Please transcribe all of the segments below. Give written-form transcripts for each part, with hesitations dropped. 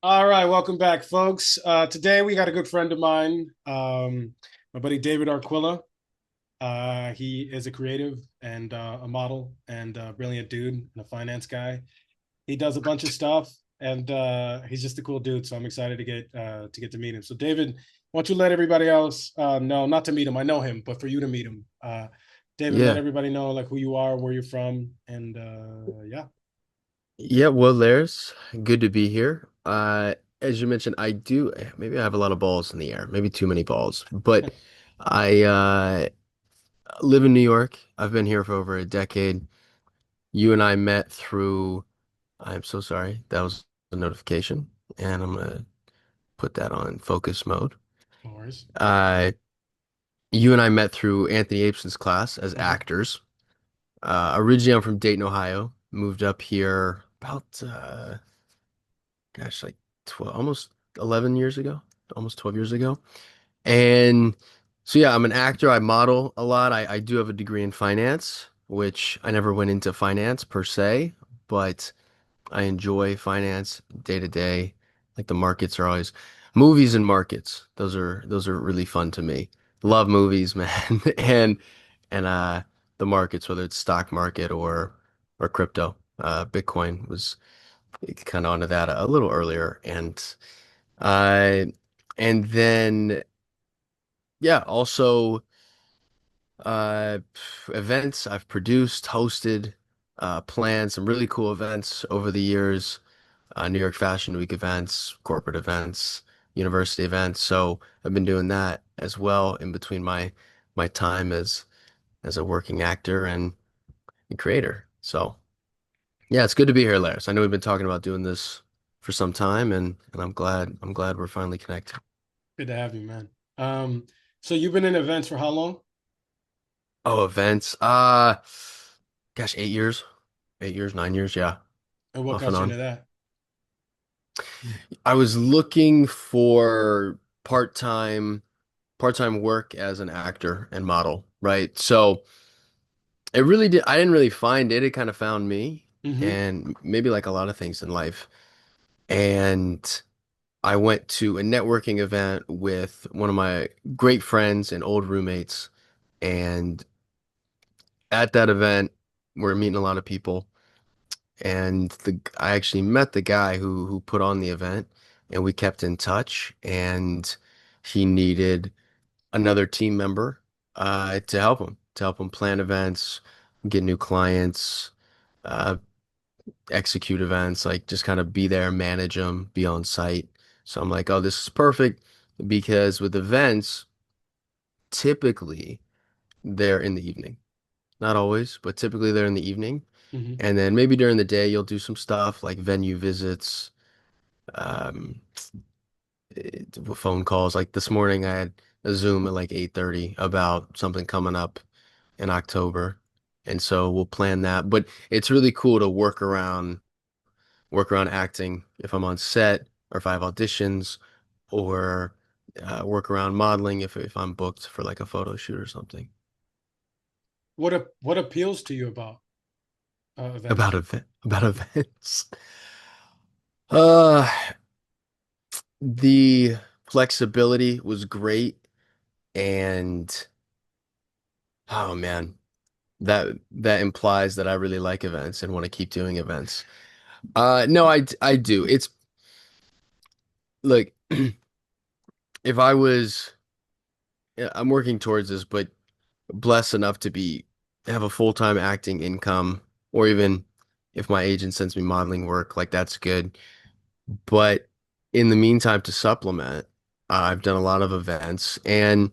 All right, welcome back, folks. Today we got a good friend of mine, my buddy David Arquilla. He is a creative and a model and a brilliant dude and a finance guy. He does a bunch of stuff, and he's just a cool dude. So I'm excited to get to meet him. So David, why don't you let everybody else know, not to meet him, I know him, but for you to meet him. David, let Yeah. everybody know like who you are, where you're from, and yeah. Yeah, well, there's good to be here. As you mentioned, I do maybe I have a lot of balls in the air, maybe too many balls, but I live in New York. I've been here for over a decade. You and I met through, I'm so sorry, that was a notification, and I'm gonna put that on focus mode. No worries. Uh, you and I met through Anthony Apeson's class as Mhm. actors. Originally, I'm from Dayton, Ohio. Moved up here about gosh, like 12, almost 11 years ago, almost 12 years ago. And so, yeah, I'm an actor. I model a lot. I do have a degree in finance, which I never went into finance per se, but I enjoy finance day to day. Like the markets are always movies and markets. Those are really fun to me. Love movies, man. And the markets, whether it's stock market or crypto. Bitcoin was kind of onto that a little earlier, uh, and then yeah, also uh, events I've produced, hosted, planned some really cool events over the years, New York Fashion Week events, corporate events, university events. So I've been doing that as well in between my time as a working actor and creator. So. Yeah, it's good to be here, Laris. I know we've been talking about doing this for some time and I'm glad we're finally connected. Good to have you, man. So you've been in events for how long? Oh, events. Gosh, 8 years. 8 years, 9 years, yeah. And what Off and got you into on. that? I was looking for part-time part-time work as an actor and model, right? So I didn't really find it. It kind of found me Hmm. and maybe like a lot of things in life. And I went to a networking event with one of my great friends and old roommates. And at that event, we're meeting a lot of people. And I actually met the guy who put on the event, and we kept in touch. And he needed another team member to help him plan events, get new clients, uh, execute events, like just kind of be there, manage them, be on site. So I'm like, oh, this is perfect because with events, typically they're in the evening. Not always, but typically they're in the evening. Hmm. And then maybe during the day, you'll do some stuff like venue visits, um, phone calls. Like this morning, I had a Zoom at like 8:30 about something coming up in October. And so we'll plan that. But it's really cool to work around acting if I'm on set or if I have auditions or work around modeling if I'm booked for like a photo shoot or something. What appeals to you about events? About events. Uh, the flexibility was great, and oh man, that implies that I really like events and want to keep doing events. No, I do. It's like if I was, yeah, I'm working towards this, but blessed enough to be have a full-time acting income, or even if my agent sends me modeling work, like that's good. But in the meantime, to supplement, I've done a lot of events, and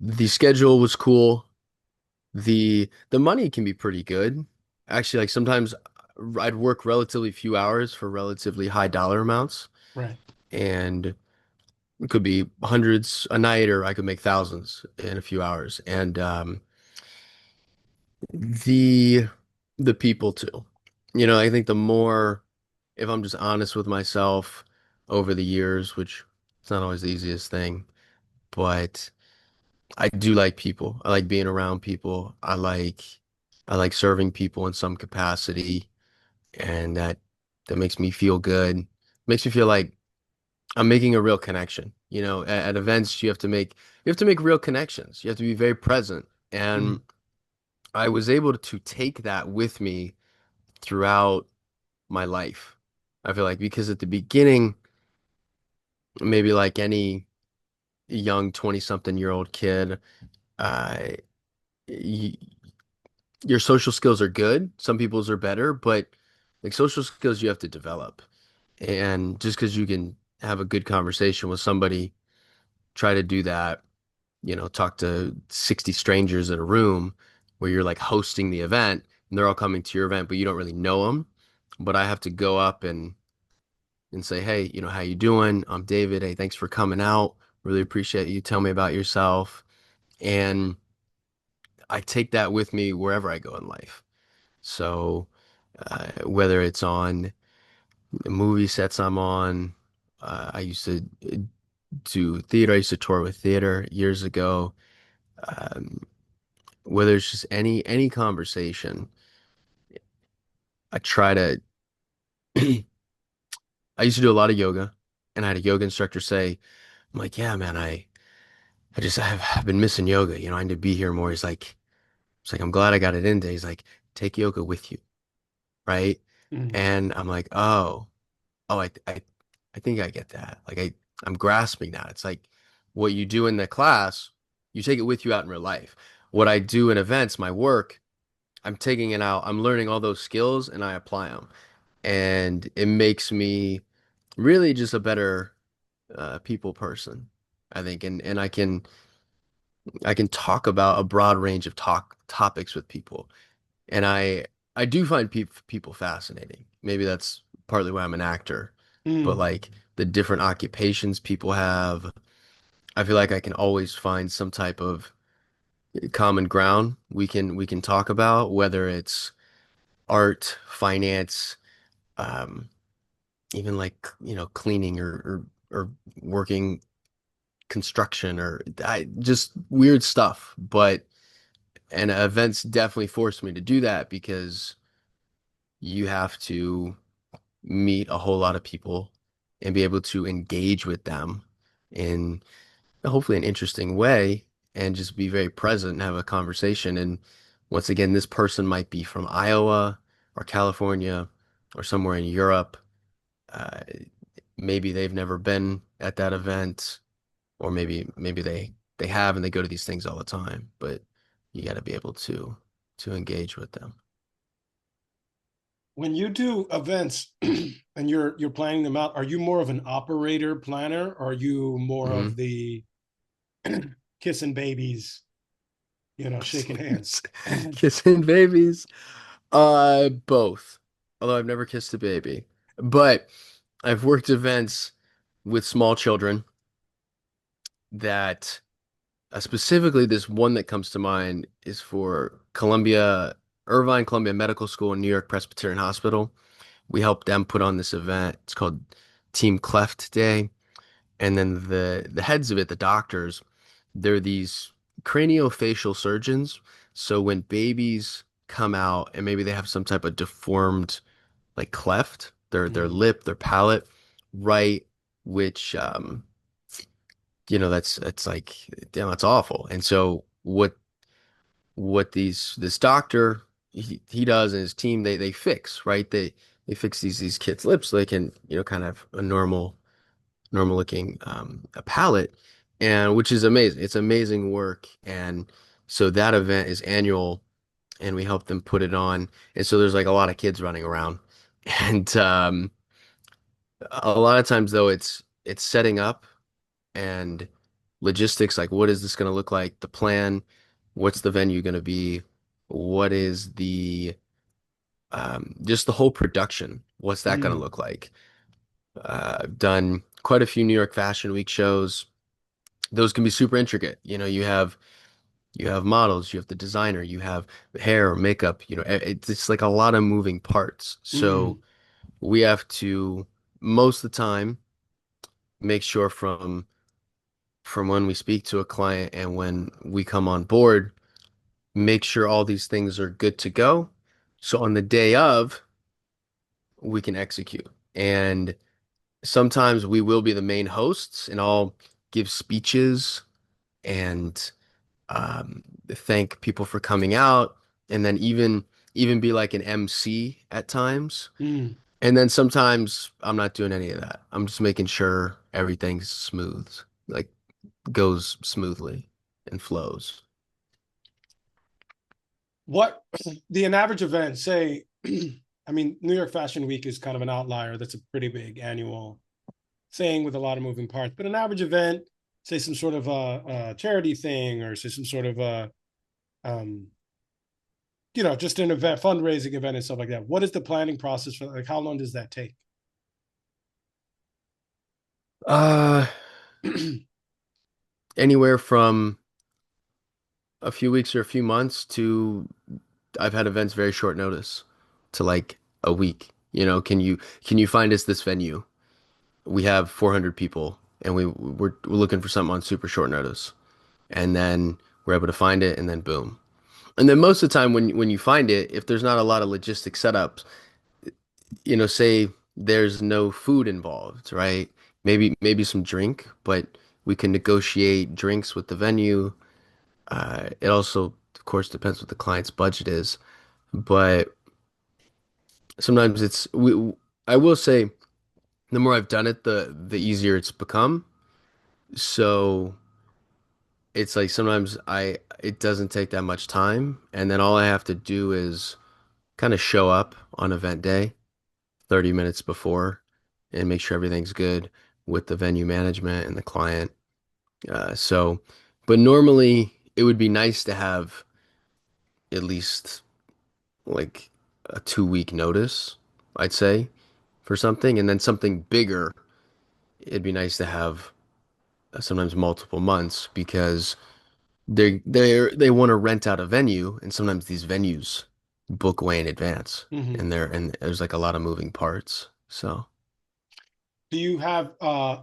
the schedule was cool. The money can be pretty good. Actually, like sometimes I'd work relatively few hours for relatively high dollar amounts, Right. and it could be hundreds a night, or I could make thousands in a few hours. And the the people too. I think the more, if I'm just honest with myself over the years, which it's not always the easiest thing, but I do like people. I like being around people. I like serving people in some capacity, and that makes me feel good. makes me feel like I'm making a real connection. At events you have to make real connections. You have to be very present. And Mm, I was able to take that with me throughout my life. I feel like because at the beginning, maybe like any young 20-something-year-old kid, uh, y your social skills are good. Some people's are better, but like social skills you have to develop. And just because you can have a good conversation with somebody, try to do that, talk to 60 strangers in a room where you're like hosting the event and they're all coming to your event, but you don't really know them. But I have to go up and say, hey, how you doing? I'm David. Hey, thanks for coming out. Really appreciate you. Tell me about yourself. And I take that with me wherever I go in life. So whether it's on the movie sets I'm on, I used to do theater. I used to tour with theater years ago. Um, whether it's just any conversation, I try to. I used to do a lot of yoga, and I had a yoga instructor say, "I'm like, yeah, man, I've been missing yoga. I need to be here more." It's like I'm glad I got it in today. He's like, take yoga with you, right? mm, And I'm like, oh, I think I get that. Like I'm grasping that. It's like what you do in the class, you take it with you out in real life. What I do in events, my work, I'm taking it out. I'm learning all those skills and I apply them. And it makes me really just a better people person, I think. And I can talk about a broad range of topics with people. And I do find people fascinating. Maybe that's partly why I'm an actor, but mm. like the different occupations people have, I feel like I can always find some type of common ground we can talk about, whether it's art, finance, um, even like, cleaning or working construction or just weird stuff. But and events definitely forced me to do that because you have to meet a whole lot of people and be able to engage with them in hopefully an interesting way and just be very present and have a conversation. And once again, this person might be from Iowa or California or somewhere in Europe. Uh, maybe they've never been at that event, or maybe they have and they go to these things all the time. But you got to be able to engage with them. When you do events and you're planning them out, are you more of an operator planner or are you more Hmm of the kissing babies, shaking hands? Kissing babies. Both. Although I've never kissed a baby. But I've worked events with small children that specifically this one that comes to mind is for Irvine Columbia Medical School and New York Presbyterian Hospital. We helped them put on this event. It's called Team Cleft Day. And then the heads of it, the doctors, they're these craniofacial surgeons. So when babies come out and maybe they have some type of deformed like cleft, their Mm, lip, their palate, right, which that's like damn, that's awful. And so what this doctor he does and his team they fix, right? They fix these kids' lips so they can, kind of a normal looking a palette, and which is amazing. It's amazing work. And so that event is annual and we help them put it on. And so there's like a lot of kids running around. And a lot of times though it's setting up and logistics, like what is this going to look like, the plan, what's the venue going to be, what is the just the whole production, what's that going to mm, look like. I've done quite a few New York Fashion Week shows. Those can be super intricate. You have models, you have the designer, you have hair or makeup, it's like a lot of moving parts. So mm, we have to most of the time make sure from when we speak to a client and when we come on board, make sure all these things are good to go. So on the day of, we can execute. And sometimes we will be the main hosts and I'll give speeches and thank people for coming out, and then even be like an MC at times. Mm. And then sometimes I'm not doing any of that. I'm just making sure everything's smooth, like goes smoothly and flows. What the an average event, say, I mean, New York Fashion Week is kind of an outlier. That's a pretty big annual thing with a lot of moving parts. But an average event, say some sort of a charity thing, or say some sort of um, just an event, fundraising event and stuff like that. What is the planning process for? Like, how long does that take? Uh, Anywhere from a few weeks or a few months to I've had events very short notice to like a week. Can you find us this venue? We have 400 people and we're looking for something on super short notice. And then we're able to find it and then boom. And then most of the time when you find it, if there's not a lot of logistic setups, say there's no food involved, right? Maybe some drink, but we can negotiate drinks with the venue. It also, of course, depends what the client's budget is, but sometimes I will say the more I've done it, the easier it's become. So it's like sometimes I it doesn't take that much time, and then all I have to do is kind of show up on event day 30 minutes before and make sure everything's good with the venue management and the client. But normally it would be nice to have at least like a 2 week notice, I'd say, for something, and then something bigger. It'd be nice to have sometimes multiple months because they want to rent out a venue, and sometimes these venues book way in advance, Mm-hmm. and there's like a lot of moving parts. So, Do you have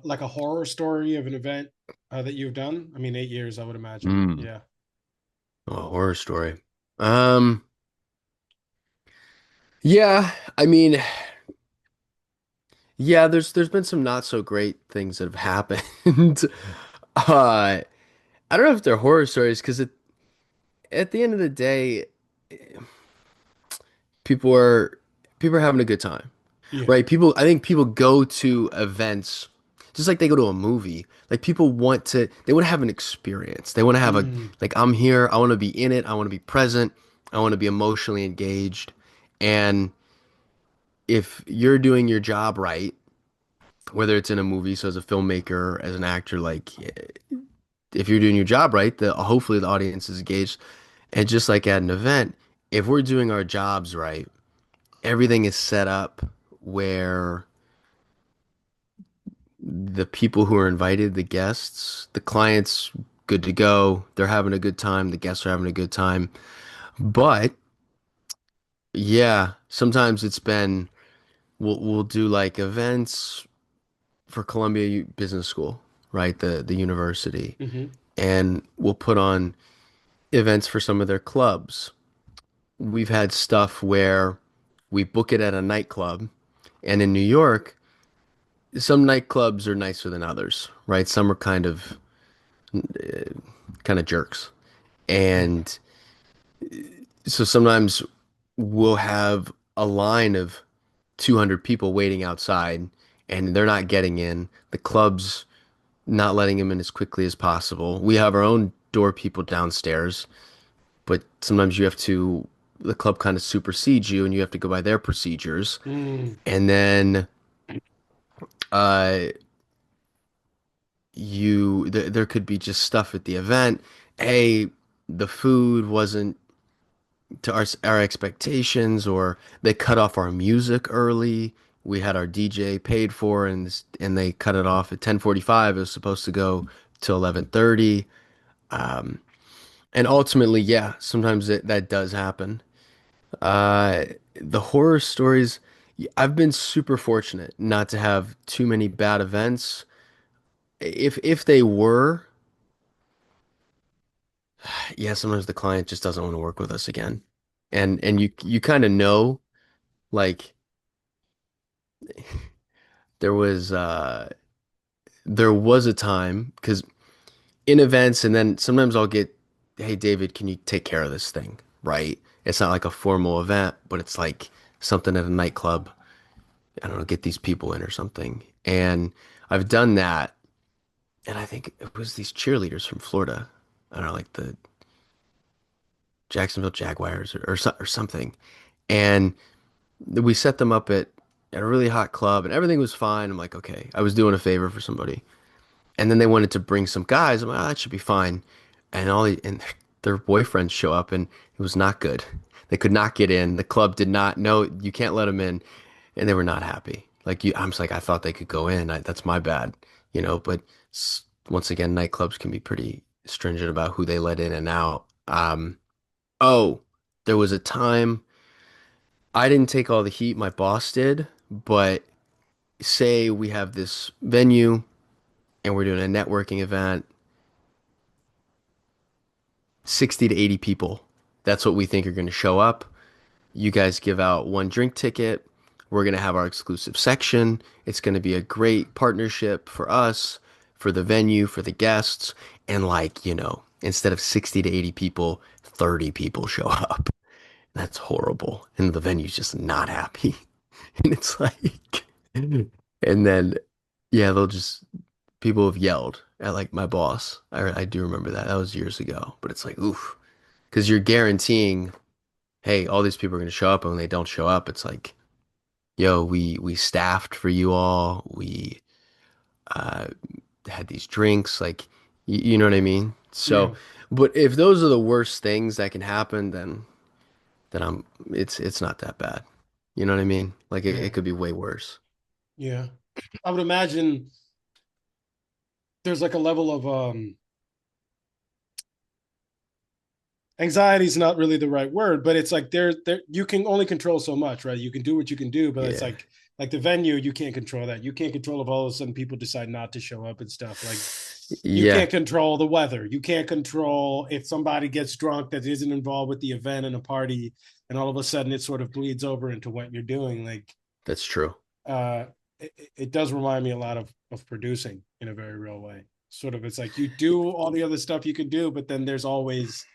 like a horror story of an event that you've done? I mean, 8 years, I would imagine. mm, Yeah. a horror story. Um, yeah, I mean, yeah, there's been some not so great things that have happened. Uh, I don't know if they're horror stories because at the end of the day, people are people are having a good time. Yeah. Right? I think people go to events just like they go to a movie. Like they want to have an experience. They want to have Mm. like, I'm here, I want to be in it, I want to be present, I want to be emotionally engaged. And if you're doing your job right, whether it's in a movie, so as a filmmaker, as an actor, like if you're doing your job right, hopefully the audience is engaged. And just like at an event, if we're doing our jobs right, everything is set up where the people who are invited, the guests, the clients, good to go. They're having a good time. The guests are having a good time. But yeah, sometimes we'll do like events for Columbia Business School, right? The university, Mm-hmm. and we'll put on events for some of their clubs. We've had stuff where we book it at a nightclub, and in New York, some nightclubs are nicer than others, right? Some are kind of jerks. And so sometimes we'll have a line of 200 people waiting outside and they're not getting in. The club's not letting them in as quickly as possible. We have our own door people downstairs, but sometimes the club kind of supersedes you and you have to go by their procedures. Mm. And then uh, there could be just stuff at the event. Hey, the food wasn't to our expectations, or they cut off our music early. We had our DJ paid for, and they cut it off at 10:45. It was supposed to go till 11:30. Um, and ultimately, yeah, sometimes that does happen. Uh, the horror stories, I've been super fortunate not to have too many bad events. If they were, yeah, sometimes the client just doesn't want to work with us again. And you kind of know, like there was uh there was a time because in events and then sometimes I'll get, hey David, can you take care of this thing? Right? It's not like a formal event, but it's like something at a nightclub. I don't know, get these people in or something. And I've done that, and I think it was these cheerleaders from Florida. I don't know, like the Jacksonville Jaguars or something. And we set them up at a really hot club and everything was fine. I'm like, okay, I was doing a favor for somebody. And then they wanted to bring some guys. I'm like, oh, that should be fine. And their boyfriends show up and it was not good. They could not get in. The club did not know you can't let them in, and they were not happy. Like I'm just like I thought they could go in. That's my bad, you know. But once again, nightclubs can be pretty stringent about who they let in and out. Oh, there was a time I didn't take all the heat. My boss did, but say we have this venue and we're doing a networking event, 60 to 80 people. That's what we think are going to show up. You guys give out one drink ticket. We're going to have our exclusive section. It's going to be a great partnership for us, for the venue, for the guests. And like, instead of 60 to 80 people, 30 people show up. That's horrible. And the venue's just not happy. And it's like, and then, yeah, people have yelled at like my boss. I do remember that. That was years ago. But it's like, oof. Because you're guaranteeing, hey, all these people are going to show up. And when they don't show up, it's like, yo, we staffed for you all. We uh, had these drinks. Like, you know what I mean? Yeah, So, but if those are the worst things that can happen, then it's not that bad. You know what I mean? Like yeah, it could be way worse. yeah. I would imagine there's like a level of anxiety is not really the right word, but it's like there you can only control so much, right? You can do what you can do, but it's Yeah. like the venue, you can't control that. You can't control if all of a sudden people decide not to show up and stuff. Like you Yeah, can't control the weather. You can't control if somebody gets drunk that isn't involved with the event and a party, and all of a sudden it sort of bleeds over into what you're doing. Like that's true. uh it does remind me a lot of producing in a very real way. Sort of it's like you do all the other stuff you can do, but then there's always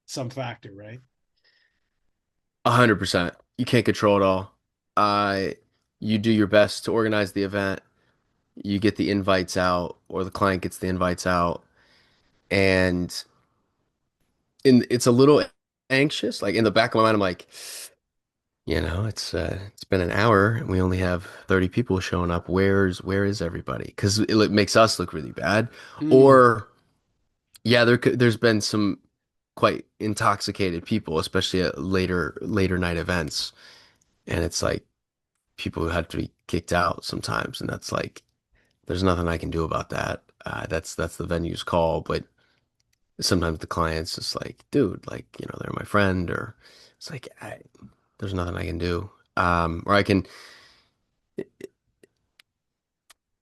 some factor, right? 100%. You can't control it all. Uh, you do your best to organize the event. You get the invites out, or the client gets the invites out, and it's a little anxious. Like in the back of my mind, I'm like, it's been an hour and we only have 30 people showing up. Where is everybody? Because it makes us look really bad. Mm, Or yeah, there's been some quite intoxicated people, especially at later night events, and it's like people who had to be kicked out sometimes, and that's like there's nothing I can do about that. That's the venue's call, but sometimes the client's just like, dude, like, they're my friend, or it's like, there's nothing I can do. Or I can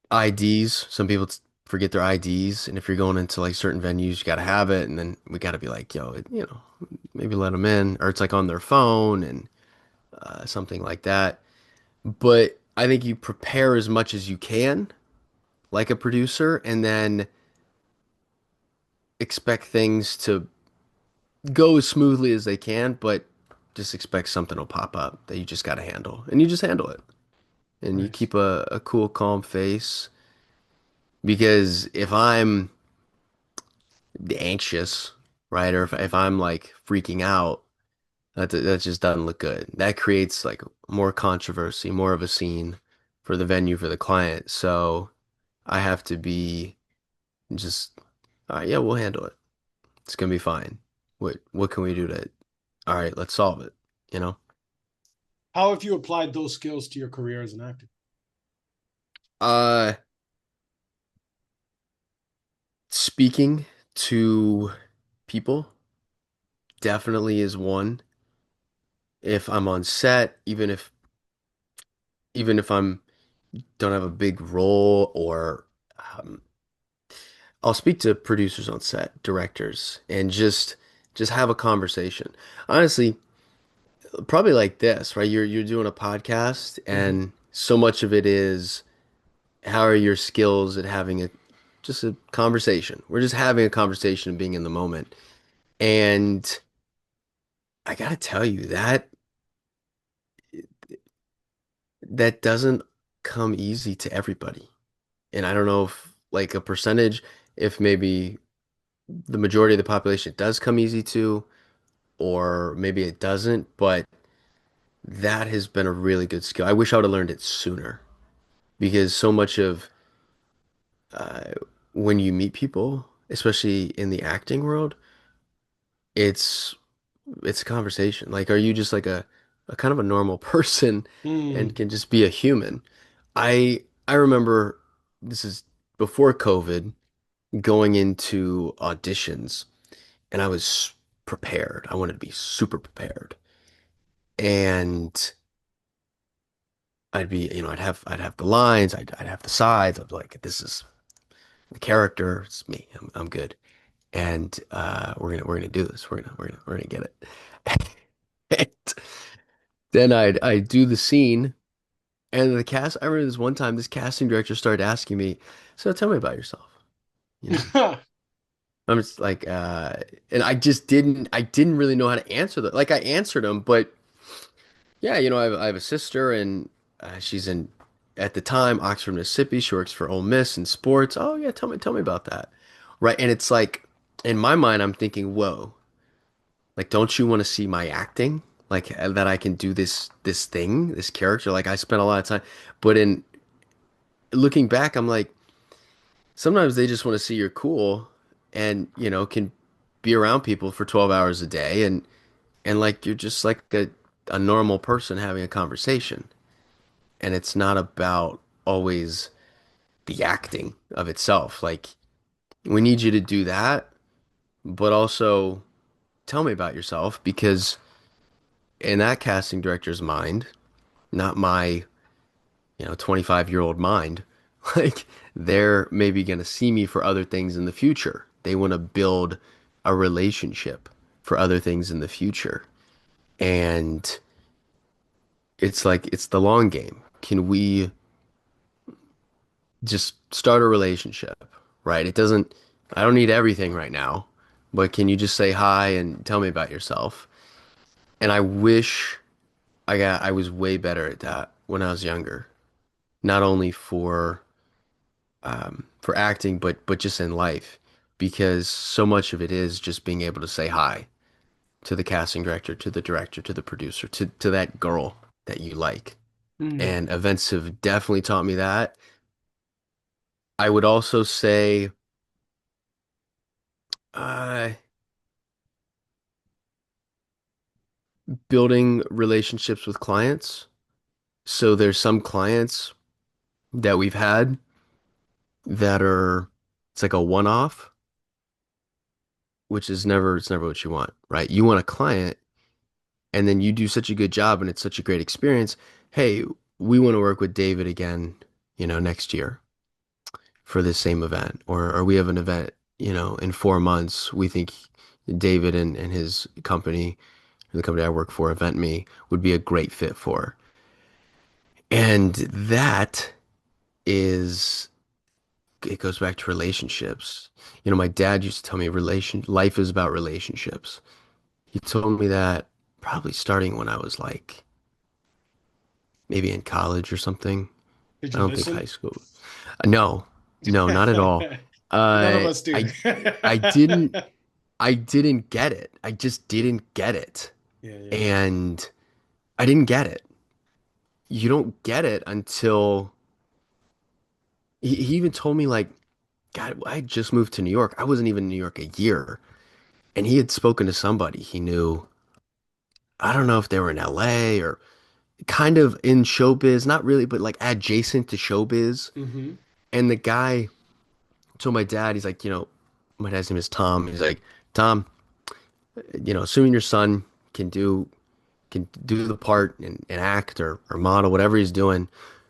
IDs. Some people forget their IDs, and if you're going into like certain venues, you got to have it, and then we got to be like, yo, maybe let them in, or it's like on their phone and something like that. But I think you prepare as much as you can, like a producer, and then expect things to go as smoothly as they can, but just expect something will pop up that you just got to handle. And you just handle it. And you nice. keep a cool, calm face. Because if I'm anxious, right, or if I'm like freaking out, that just doesn't look good. That creates like more controversy, more of a scene for the venue, for the client. So I have to be just, all right, yeah, we'll handle it. It's gonna be fine. What can we do to, all right, let's solve it, you know? How have you applied those skills to your career as an actor? Uh, Speaking to people definitely is one. If I'm on set, even if I'm don't have a big role, or um, I'll speak to producers on set, directors, and just have a conversation. Honestly, probably like this, right? You're doing a podcast, Mm-hmm. and so much of it is how are your skills at having a just a conversation? We're just having a conversation and being in the moment. And I gotta tell you that doesn't come easy to everybody. And I don't know if like a percentage, if maybe the majority of the population does come easy to, or maybe it doesn't, but that has been a really good skill. I wish I would have learned it sooner because so much of uh, when you meet people, especially in the acting world, it's it's a conversation. Like, are you just like a kind of a normal person and Mm. can just be a human? I remember this is before COVID, going into auditions, and I was prepared. I wanted to be super prepared. And I'd have the lines, I'd have the sides. I'd be like, this is the character, it's me. I'm good. And we're gonna do this. We're gonna get it. And then I'd do the scene, and the cast. I remember this one time, this casting director started asking me, "So tell me about yourself." You know, I'm just like, and I didn't really know how to answer that. Like I answered him, but yeah, I have a sister, and she's in at the time Oxford, Mississippi. She works for Ole Miss in sports. Oh yeah, tell me about that. Right, and it's like in my mind, I'm thinking, whoa. Like, don't you want to see my acting? Like that I can do this thing, this character. Like I spent a lot of time, but in looking back, I'm like, sometimes they just want to see you're cool and, can be around people for 12 hours a day and like you're just like a normal person having a conversation. And it's not about always the acting of itself. Like we need you to do that, but also tell me about yourself because in that casting director's mind, not my, 25-year-old mind. Like they're maybe going to see me for other things in the future. They want to build a relationship for other things in the future. And it's like it's the long game. Can we just start a relationship, right? I don't need everything right now, but can you just say hi and tell me about yourself? And I wish I was way better at that when I was younger, not only for acting, but just in life, because so much of it is just being able to say hi to the casting director, to the director, to the producer, to that girl that you like. Mm. And events have definitely taught me that. I would also say, uh, building relationships with clients. So there's some clients that we've had that it's like a one-off, which is it's never what you want, right? You want a client and then you do such a good job and it's such a great experience. Hey, we want to work with David again, next year for this same event, or we have an event, in 4 months. We think David and his company, the company I work for, Event Me, would be a great fit for. And that is, it goes back to relationships. My dad used to tell me life is about relationships. He told me that probably starting when I was like maybe in college or something. Did I you don't think high listen? school. No, no, not at all. None of Uh, us do. I, I didn't, I didn't get it. I just didn't get it. Yeah, yeah. And I didn't get it. You don't get it until he even told me like, God, I just moved to New York. I wasn't even in New York a year. And he had spoken to somebody he knew. I don't know if they were in LA or kind of in showbiz, not really, but like adjacent to showbiz. Mm-hmm. And the guy told my dad, he's like, my dad's name is Tom. He's like, Tom, assuming your son can do the part and act or model, whatever he's doing,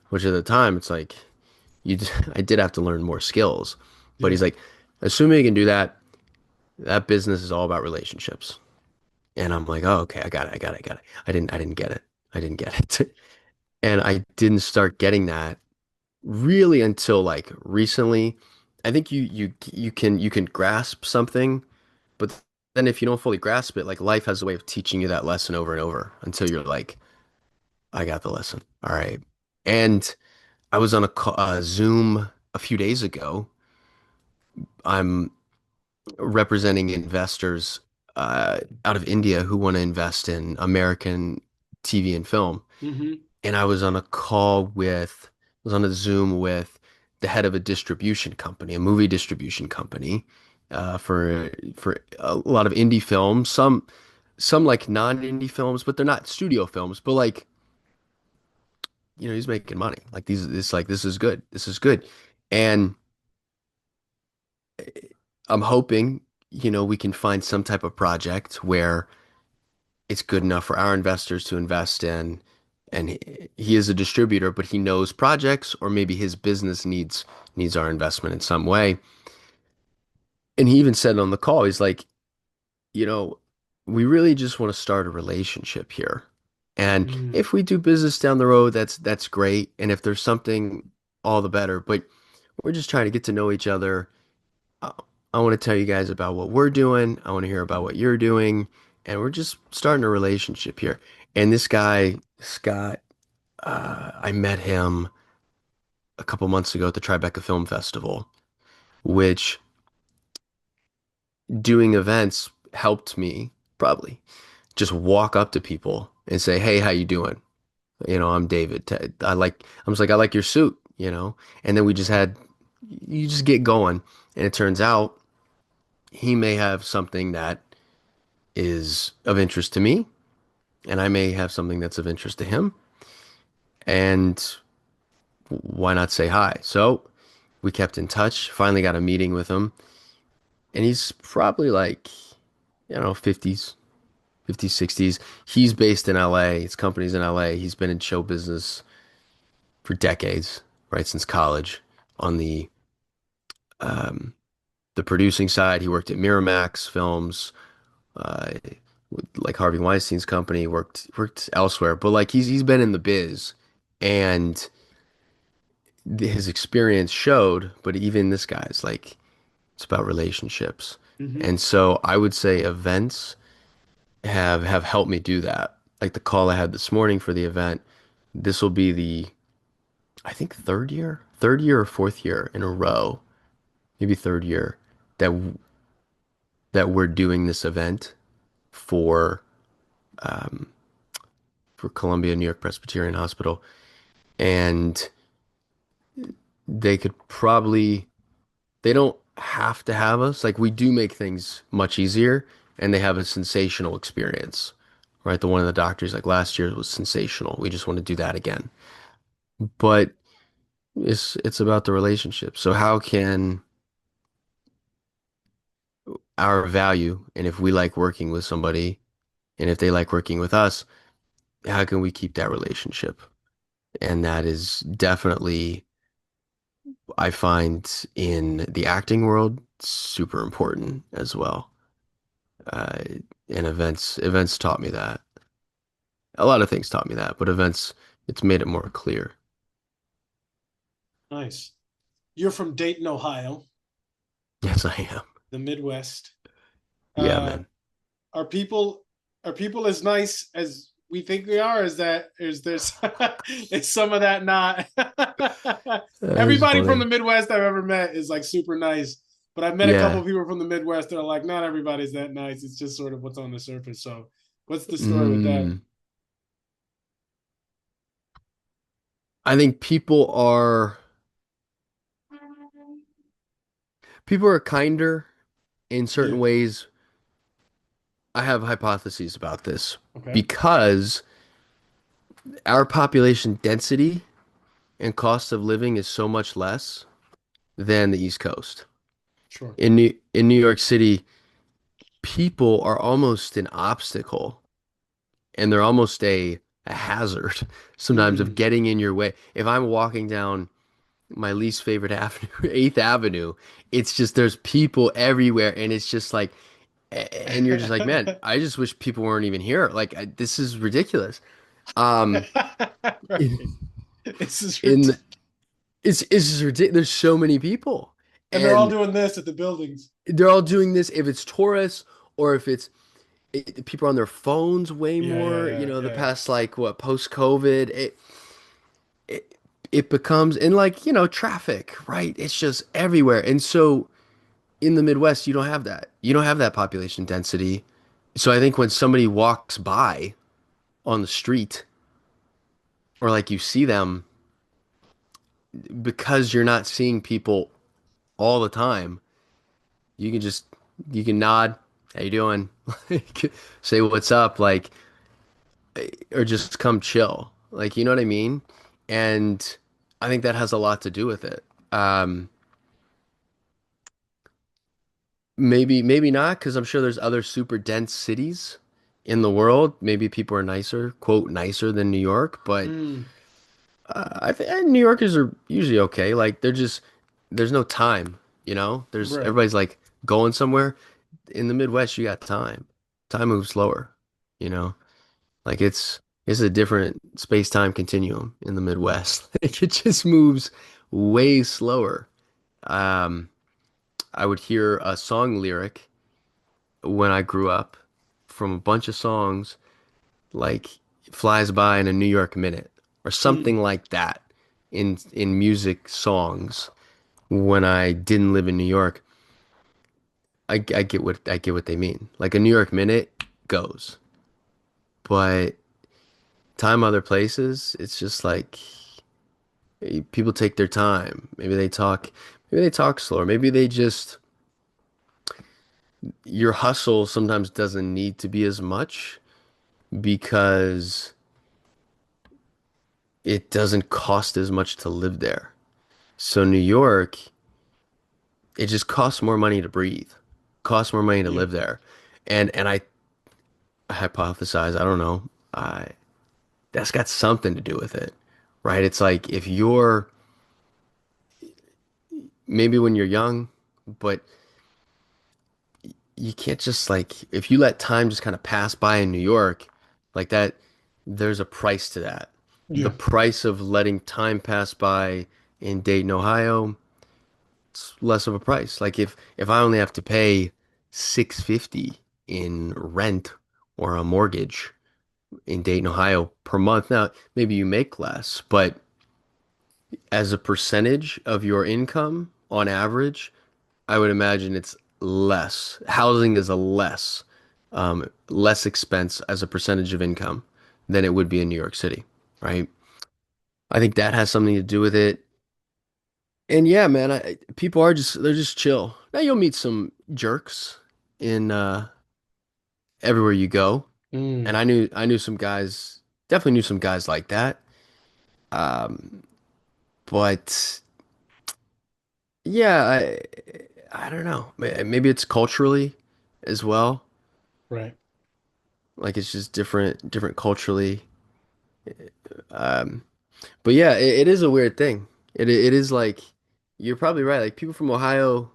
which at the time it's like I did have to learn more skills. But he's Yeah. like, assuming he can do that, that business is all about relationships. And I'm like, oh, okay, I got it. I didn't get it. I didn't get it. And I didn't start getting that really until like recently. I think you can grasp something, but then if you don't fully grasp it, like life has a way of teaching you that lesson over and over until you're like, I got the lesson. All right. And I was on a Zoom a few days ago. I'm representing investors out of India who want to invest in American TV and film. Hmm. And I was on a was on a Zoom with the head of a distribution company, a movie distribution company, for a lot of indie films, some like non-indie films, but they're not studio films, but like, he's making money. Like it's like this is good. This is good. And I'm hoping, we can find some type of project where it's good enough for our investors to invest in. And he is a distributor, but he knows projects, or maybe his business needs our investment in some way. And he even said on the call, he's like, you know, we really just want to start a relationship here. And Mm. if we do business down the road, that's great. And if there's something, all the better. But we're just trying to get to know each other. I, I want to tell you guys about what we're doing. I want to hear about what you're doing. And we're just starting a relationship here. And this guy, Scott, I met him a couple months ago at the Tribeca Film Festival, which doing events helped me probably just walk up to people and say, "Hey, how you doing? I'm David. I was like, I like your suit, And then you just get going. And it turns out he may have something that is of interest to me, and I may have something that's of interest to him. And why not say hi? So we kept in touch, finally got a meeting with him, and he's probably like, 50s, 50s, 60s. He's based in LA. His company's in LA. He's been in show business for decades, right since college. On um, the producing side, he worked at Miramax Films, uh, like Harvey Weinstein's company. Worked elsewhere, but like he's been in the biz, and his experience showed. But even this guy's like, it's about relationships, Hmm. and so I would say events have helped me do that. Like the call I had this morning for the event, this will be the, I think, third year or fourth year in a row, maybe third year that that we're doing this event for um, for Columbia New York Presbyterian Hospital, and they could probably they don't have to have us. Like we do make things much easier, and they have a sensational experience, right? The one of the doctors like last year was sensational. We just want to do that again, but it's about the relationship. So how can our value, and if we like working with somebody, and if they like working with us, how can we keep that relationship? And that is definitely, I find, in the acting world, super important as well. Uh, and events taught me that. A lot of things taught me that, but events, it's made it more clear. Nice. You're from Dayton, Ohio, Yes, I am. the Midwest. Yeah, Uh, man. are people are people as nice as we think they are? Is there is some of that not? That's Everybody from the funny. Midwest I've ever met is like super nice, but I've met a couple Yeah. of people from the Midwest that are like, not everybody's that nice. It's just sort of what's on the surface. So, what's the story with that? Mm, I think people are kinder in Yeah. certain ways. I have hypotheses about this Okay. because our population density and cost of living is so much less than the East Coast. Sure. In New York City, people are almost an obstacle, and they're almost a hazard sometimes of Mm. getting in your way. If I'm walking down my least favorite avenue, 8th Avenue, it's just there's people everywhere, and it's just like, and you're just like, man, I just wish people weren't even here. Like this is ridiculous. Um, Right. This is in ridiculous. it's just ridiculous. There's so many people, And they're all and doing this at the buildings. they're all doing this. If it's tourists or if it's people on their phones way Yeah, yeah, more, yeah, the yeah. past like what post COVID, it it becomes and like, traffic, right? It's just everywhere. And so in the Midwest, you don't have that. You don't have that population density. So I think when somebody walks by on the street or like you see them because you're not seeing people all the time, you can just you can nod, how you doing? Like, say what's up, like or just come chill. Like, you know what I mean? And I think that has a lot to do with it. Um, maybe not, because I'm sure there's other super dense cities in the world. Maybe people are nicer, quote, nicer than New York, but Mm, I think New Yorkers are usually okay. Like they're just there's no time, There's right. everybody's like going somewhere. In the Midwest, you got time. Time moves slower, you know. Like it's a different space-time continuum in the Midwest. Like it just moves way slower. Um, I would hear a song lyric when I grew up from a bunch of songs like flies by in a New York minute or Mm, something like that in music songs when I didn't live in New York. I get what they mean. Like a New York minute goes, but time other places, it's just like people take their time. Maybe they talk slower. Maybe they just your hustle sometimes doesn't need to be as much because it doesn't cost as much to live there. So New York, it just costs more money to breathe, costs more money to yeah. live there. And I hypothesize, I don't know, I that's got something to do with it, right? It's like if you're maybe when you're young, but you can't just like if you let time just kind of pass by in New York like that, there's a price to that. The Yeah. price of letting time pass by in Dayton, Ohio, it's less of a price. Like if I only have to pay 650 in rent or a mortgage in Dayton, Ohio per month. Now, maybe you make less, but as a percentage of your income on average, I would imagine it's less. Housing is a less expense as a percentage of income than it would be in New York City, right? I think that has something to do with it. And yeah, man, people they're just chill. Now you'll meet some jerks in everywhere you go, and Mm, I knew some guys, definitely knew some guys like that. Um, but yeah, I don't know. Maybe it's culturally as well. right. Like it's just different culturally. Um, but yeah, it is a weird thing. It is like you're probably right. Like people from Ohio,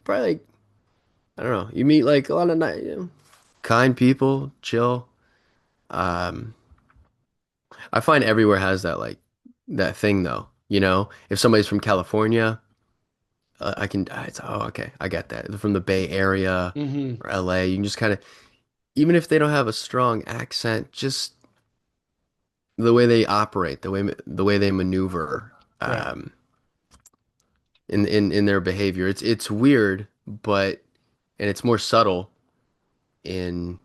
probably like I don't know. You meet like a lot of nice, kind people, chill. Um, I find everywhere has that like that thing though. If somebody's from California, I can. It's oh okay, I get that. From the Bay Area Hmm. or LA, you can just kind of even if they don't have a strong accent, just the way they operate, the way they maneuver, Right. in their behavior. It's weird, but and it's more subtle in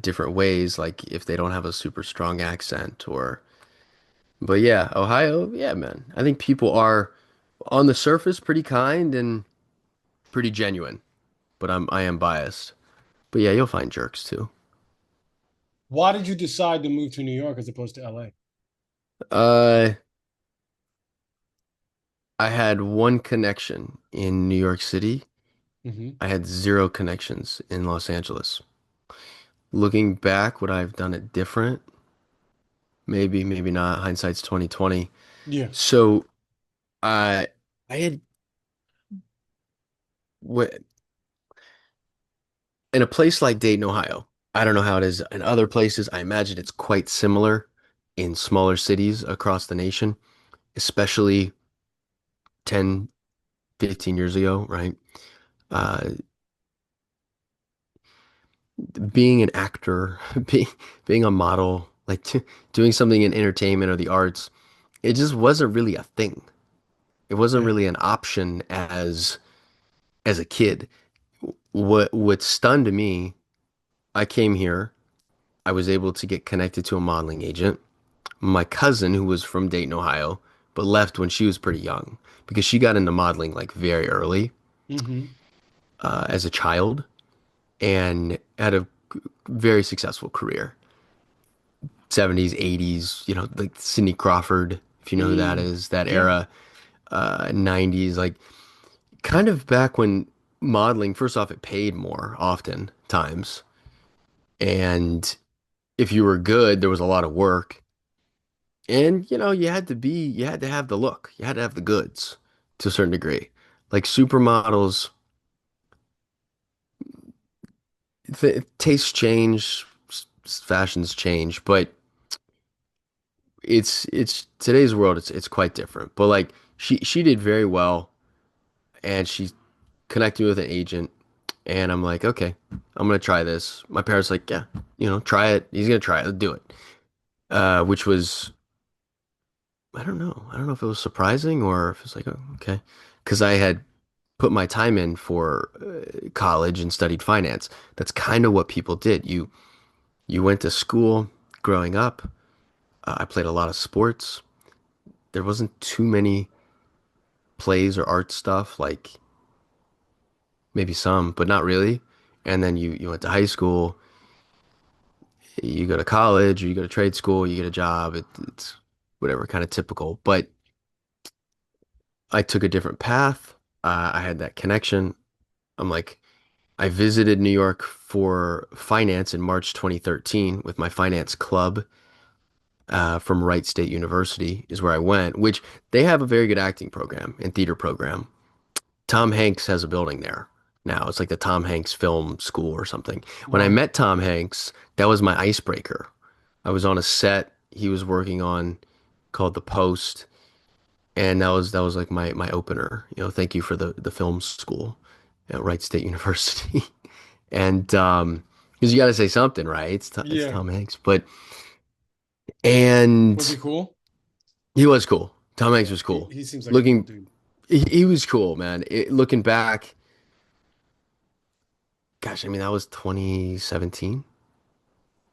different ways. Like if they don't have a super strong accent or. But yeah, Ohio, yeah, man. I think people are on the surface pretty kind and pretty genuine, but I am biased. But yeah, you'll find jerks too. Why did you decide to move to New York as opposed to LA? Uh, I had one connection in New York City. Hmm. I had zero connections in Los Angeles. Looking back, would I have done it different? Maybe, maybe not. Hindsight's 2020. Yeah. So I had what in a place like Dayton, Ohio. I don't know how it is in other places. I imagine it's quite similar in smaller cities across the nation, especially 10, 15 years ago, right? Uh, being an actor, being a model, like doing something in entertainment or the arts, it just wasn't really a thing. It wasn't Yeah. really an option as a kid. What stunned me, I came here, I was able to get connected to a modeling agent. My cousin, who was from Dayton, Ohio, but left when she was pretty young because she got into modeling like very early Mm-hmm. as a child and had a very successful career. 70s, 80s, like Cindy Crawford, if you know who that Mm. is, that Yeah. era, 90s, like kind of back when modeling, first off, it paid more often times. And if you were good, there was a lot of work. And, you had to have the look, you had to have the goods to a certain degree. Like supermodels, th tastes change, fashions change, but it's today's world, it's quite different. But like she did very well and she connected me with an agent and I'm like, okay, I'm gonna try this. My parents like, yeah, try it. He's gonna try it, do it. Which was I don't know. I don't know if it was surprising or if it's like, oh, okay. Because I had put my time in for college and studied finance. That's kind of what people did. You went to school growing up. I played a lot of sports. There wasn't too many plays or art stuff, like maybe some, but not really. And then you went to high school, you go to college, or you go to trade school, you get a job. It's whatever, kind of typical. But I took a different path. I had that connection. I'm like, I visited New York for finance in March 2013 with my finance club from Wright State University is where I went, which they have a very good acting program and theater program. Tom Hanks has a building there now. It's like the Tom Hanks Film School or something. When I Wow. met Tom Hanks, that was my icebreaker. I was on a set he was working on called The Post, and that was like my opener. Thank you for the film school at Wright State University. And because you got to say something, right? It's Yeah. Tom Hanks, but Was he and cool? he was cool. Tom Hanks Yeah. was He cool. he seems like a cool Looking, dude. he was cool, man. Looking back, gosh, I mean that was 2017.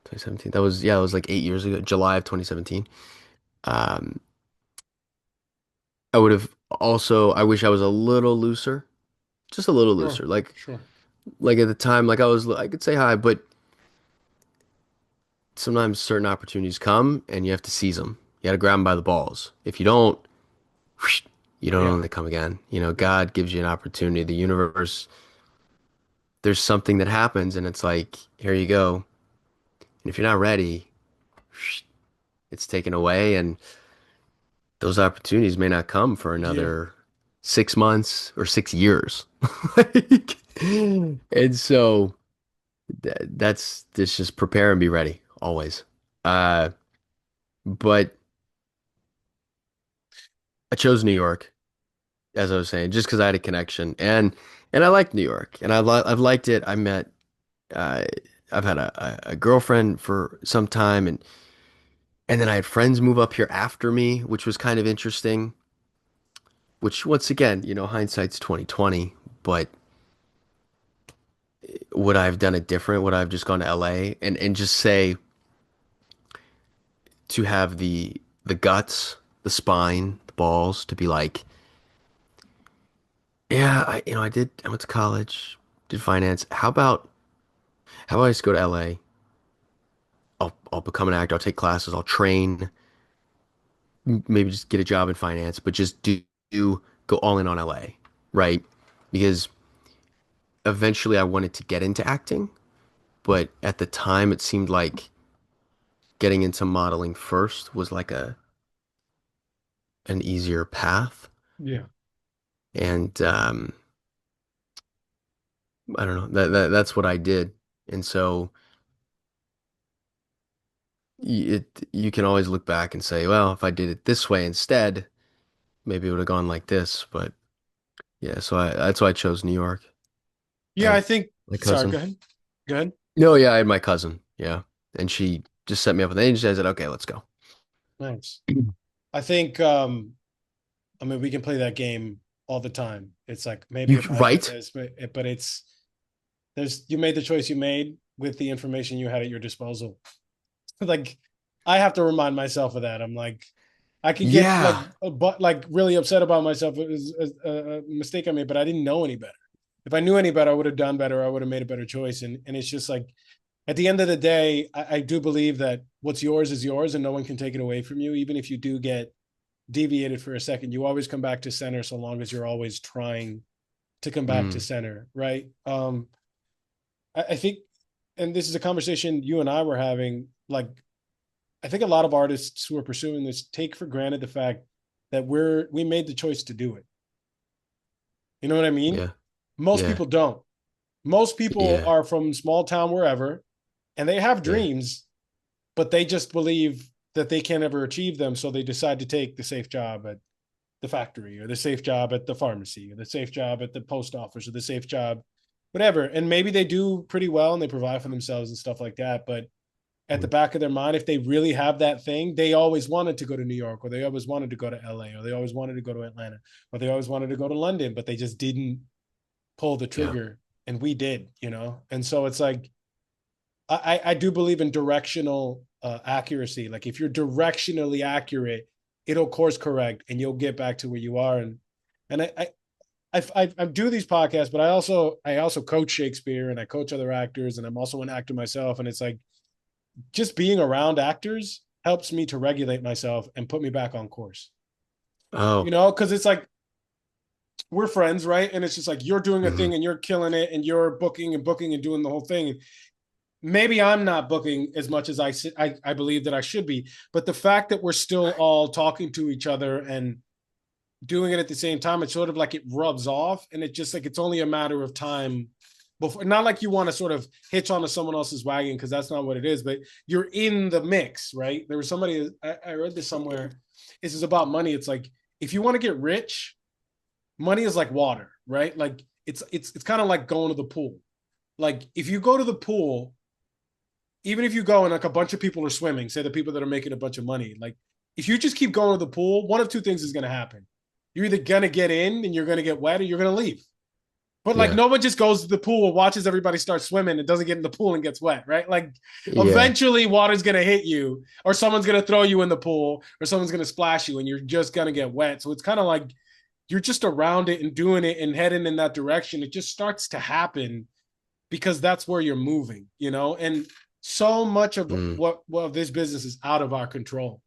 2017. That was yeah, it was like 8 years ago, July of 2017. Um, I would have also. I wish I was a little looser, just a little Sure. looser. Sure. Like at the time, like I could say hi, but sometimes certain opportunities come and you have to seize them. You got to grab them by the balls. If you don't, whoosh, you don't know Yeah. when they come again. Yeah. God gives you an opportunity. The universe, there's something that happens and it's like, here you go. And if you're not ready, whoosh, it's taken away and those opportunities may not come for Yeah. another 6 months or 6 years. Like, and so that's just prepare and be ready always. Uh, but I chose New York, as I was saying, just because I had a connection and I liked New York and I've liked it. Uh, I've had a girlfriend for some time and then I had friends move up here after me, which was kind of interesting. Which once again, hindsight's 2020, but would I have done it different? Would I have just gone to LA and just say to have the guts, the spine, the balls to be like, yeah, I went to college, did finance. How about I just go to LA? I'll become an actor. I'll take classes. I'll train. Maybe just get a job in finance, but just do go all in on LA, right? Because eventually I wanted to get into acting, but at the time it seemed like getting into modeling first was like an easier path. Yeah. And I don't know. That's what I did. And so you can always look back and say, well, if I did it this way instead, maybe it would have gone like this. But yeah, so that's why I chose New York. I Yeah, I had think. my Sorry, cousin. go ahead. Go ahead. No, yeah, I had my cousin. Yeah, and she just set me up with an agent. I said, okay, let's go. Nice. I think. I mean, we can play that game all the time. It's like maybe You if I had done right? this, but it's there's you made the choice you made with the information you had at your disposal. Like I have to remind myself of that. I'm like, I could get like, Yeah. but like really upset about myself. It was a mistake I made, but I didn't know any better. If I knew any better, I would have done better. I would have made a better choice. And it's just like, at the end of the day, I do believe that what's yours is yours, and no one can take it away from you. Even if you do get deviated for a second, you always come back to center, so long as you're always trying to come back to Mm, center, right? I think, and this is a conversation you and I were having. Like, I think a lot of artists who are pursuing this take for granted the fact that we made the choice to do it. You know what I mean? yeah. Most Yeah. people don't. Most people Yeah. are from small town wherever, and they have Yeah. dreams, but they just believe that they can't ever achieve them, so they decide to take the safe job at the factory, or the safe job at the pharmacy, or the safe job at the post office, or the safe job, whatever. And maybe they do pretty well and they provide for themselves and stuff like that. But at the Mm, back of their mind, if they really have that thing, they always wanted to go to New York, or they always wanted to go to LA, or they always wanted to go to Atlanta, or they always wanted to go to London, but they just didn't pull the yeah. trigger. And we did, you know? And so it's like, I do believe in directional accuracy. Like if you're directionally accurate, it'll course correct and you'll get back to where you are. And I do these podcasts, but I also coach Shakespeare and I coach other actors, and I'm also an actor myself. And it's like just being around actors helps me to regulate myself and put me back on course. You Oh. know, because it's like we're friends, right? And it's just like you're doing a Hmm. thing and you're killing it and you're booking and doing the whole thing. Maybe I'm not booking as much as I believe that I should be, but the fact that we're still all talking to each other and doing it at the same time, it's sort of like it rubs off, and it just like it's only a matter of time before. Not like you want to sort of hitch onto someone else's wagon, because that's not what it is, but you're in the mix, right? There was somebody I read this somewhere. This is about money. It's like if you want to get rich, money is like water, right? Like it's kind of like going to the pool. Like if you go to the pool, even if you go and like a bunch of people are swimming, say the people that are making a bunch of money, like if you just keep going to the pool, one of two things is going to happen. You're either going to get in and you're going to get wet, or you're going to leave. But like Yeah. no one just goes to the pool, watches everybody start swimming, and doesn't get in the pool and gets wet, right? Like Yeah. eventually water's going to hit you, or someone's going to throw you in the pool, or someone's going to splash you, and you're just going to get wet. So it's kind of like you're just around it and doing it and heading in that direction. It just starts to happen because that's where you're moving, you know? And so much of Mm, what this business is out of our control.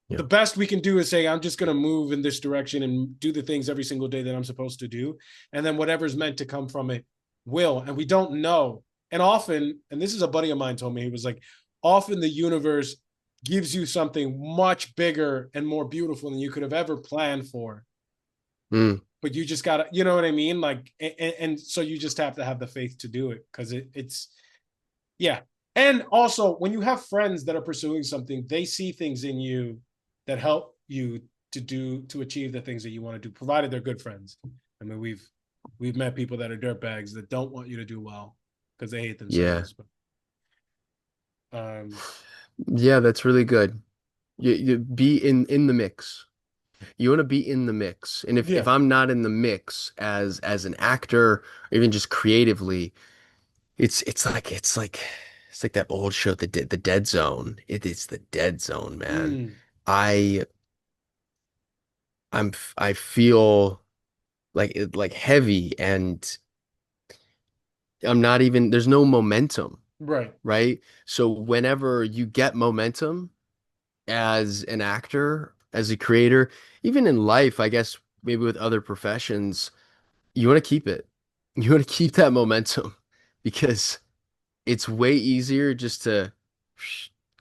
The yeah. best we can do is say, I'm just going to move in this direction and do the things every single day that I'm supposed to do. And then whatever's meant to come from it will. And we don't know. And often, and this is a buddy of mine told me, he was like, often the universe gives you something much bigger and more beautiful than you could have ever planned for. Mm, But you just gotta, you know what I mean? Like, and so you just have to have the faith to do it, because it's, yeah. And also, when you have friends that are pursuing something, they see things in you that help you to achieve the things that you want to do, provided they're good friends. I mean, we've met people that are dirtbags that don't want you to do well because they hate yeah. themselves. Um, Yeah, that's really good. You be in the mix. You want to be in the mix. And if yeah. I'm not in the mix as an actor or even just creatively, it's like that old show, the Dead Zone. It's the dead zone, man. Mm, I I feel like heavy, and I'm not even there's no momentum, right. right? So whenever you get momentum as an actor, as a creator, even in life, I guess maybe with other professions, you want to keep it. You want to keep that momentum because it's way easier just to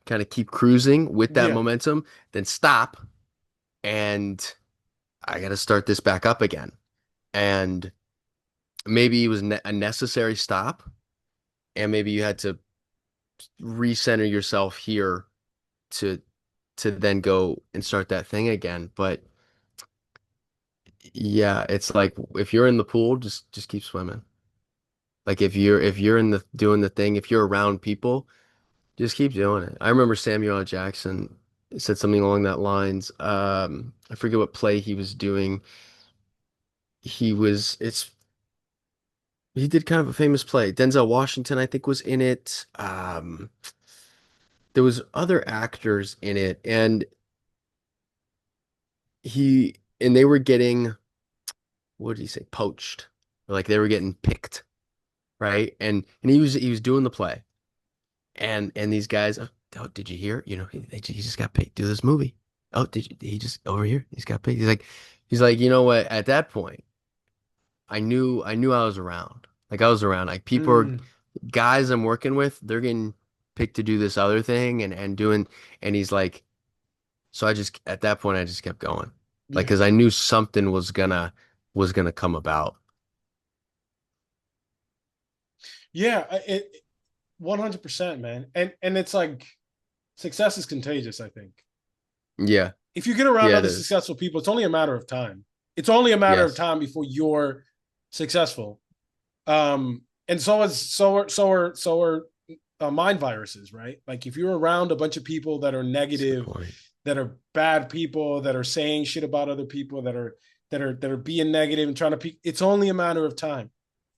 kind of keep cruising with that Yeah. momentum than stop and I got to start this back up again. And maybe it was ne a necessary stop, and maybe you had to recenter yourself here to then go and start that thing again. But yeah, it's like if you're in the pool, just keep swimming. Like if you're in the doing the thing, if you're around people, just keep doing it. I remember Samuel L. Jackson said something along that lines. I forget what play he was doing. He did kind of a famous play. Denzel Washington, I think, was in it. There was other actors in it, and they were getting, what did he say, poached. Like they were getting picked, right? And he was doing the play. And these guys, oh, did you hear? He just got paid to do this movie. Oh, did you? He just over here. He's got paid. He's like, you know what? At that point, I knew I was around. Like I was around. Like people are Mm, guys I'm working with. They're getting picked to do this other thing and doing. And he's like, so I just at that point I just kept going, like yeah. because I knew something was gonna come about. Yeah, it 100%, man. And it's like success is contagious, I think. Yeah, If you get around yeah, it other is. successful people, it's only a matter of time. It's only a matter of Yes. time before you're successful. And so are mind viruses, right? Like if you're around a bunch of people that are That's a good negative, point. that are bad people, that are saying shit about other people, that are being negative and trying to peak, it's only a matter of time.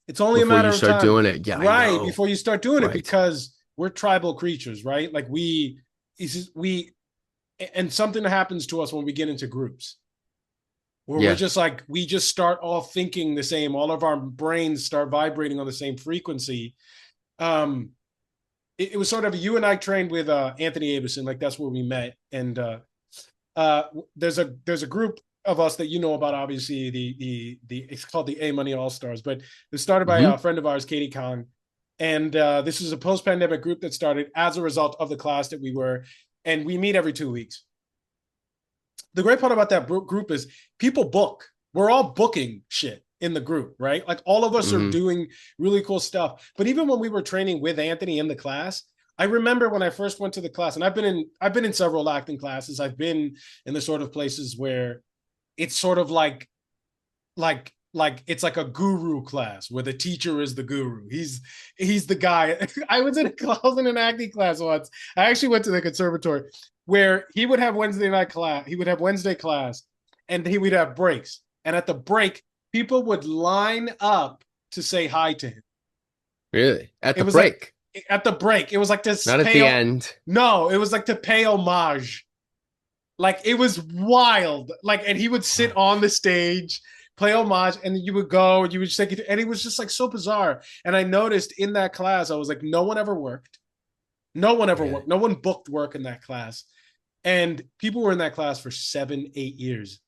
It's only a Before you matter of start time, doing it, yeah, I right? know. Before you start doing it, Right. because we're tribal creatures, right? Like we, and something happens to us when we get into groups where we're Yeah. just like, we just start all thinking the same. All of our brains start vibrating on the same frequency. Um, it was sort of, you and I trained with Anthony Abison, like that's where we met. And uh, there's a group of us that you know about, obviously the it's called the A Money All Stars, but it was started by Hmm. a friend of ours, Katie Kong, and this is a post pandemic group that started as a result of the class that we were, and we meet every 2 weeks. The great part about that group is people book. We're all booking shit in the group, right? Like all of us are Hmm. doing really cool stuff. But even when we were training with Anthony in the class, I remember when I first went to the class, and I've been in several acting classes. I've been in the sort of places where it's sort of like it's like a guru class where the teacher is the guru. He's the guy. I was in an acting class once. I actually went to the conservatory where he would have Wednesday night class. He would have Wednesday class, and he would have breaks. And at the break, people would line up to say hi to him. Really? At It the was like break, at the break. It was like to not at pay. the end. No, it was like to pay homage. Like it was wild. Like, and he would sit Wow. on the stage, play homage, and then you would go and you would just take it. And it was just like so bizarre. And I noticed in that class, I was like, no one ever worked. No one ever Really? worked. No one booked work in that class. And people were in that class for 7, 8 years,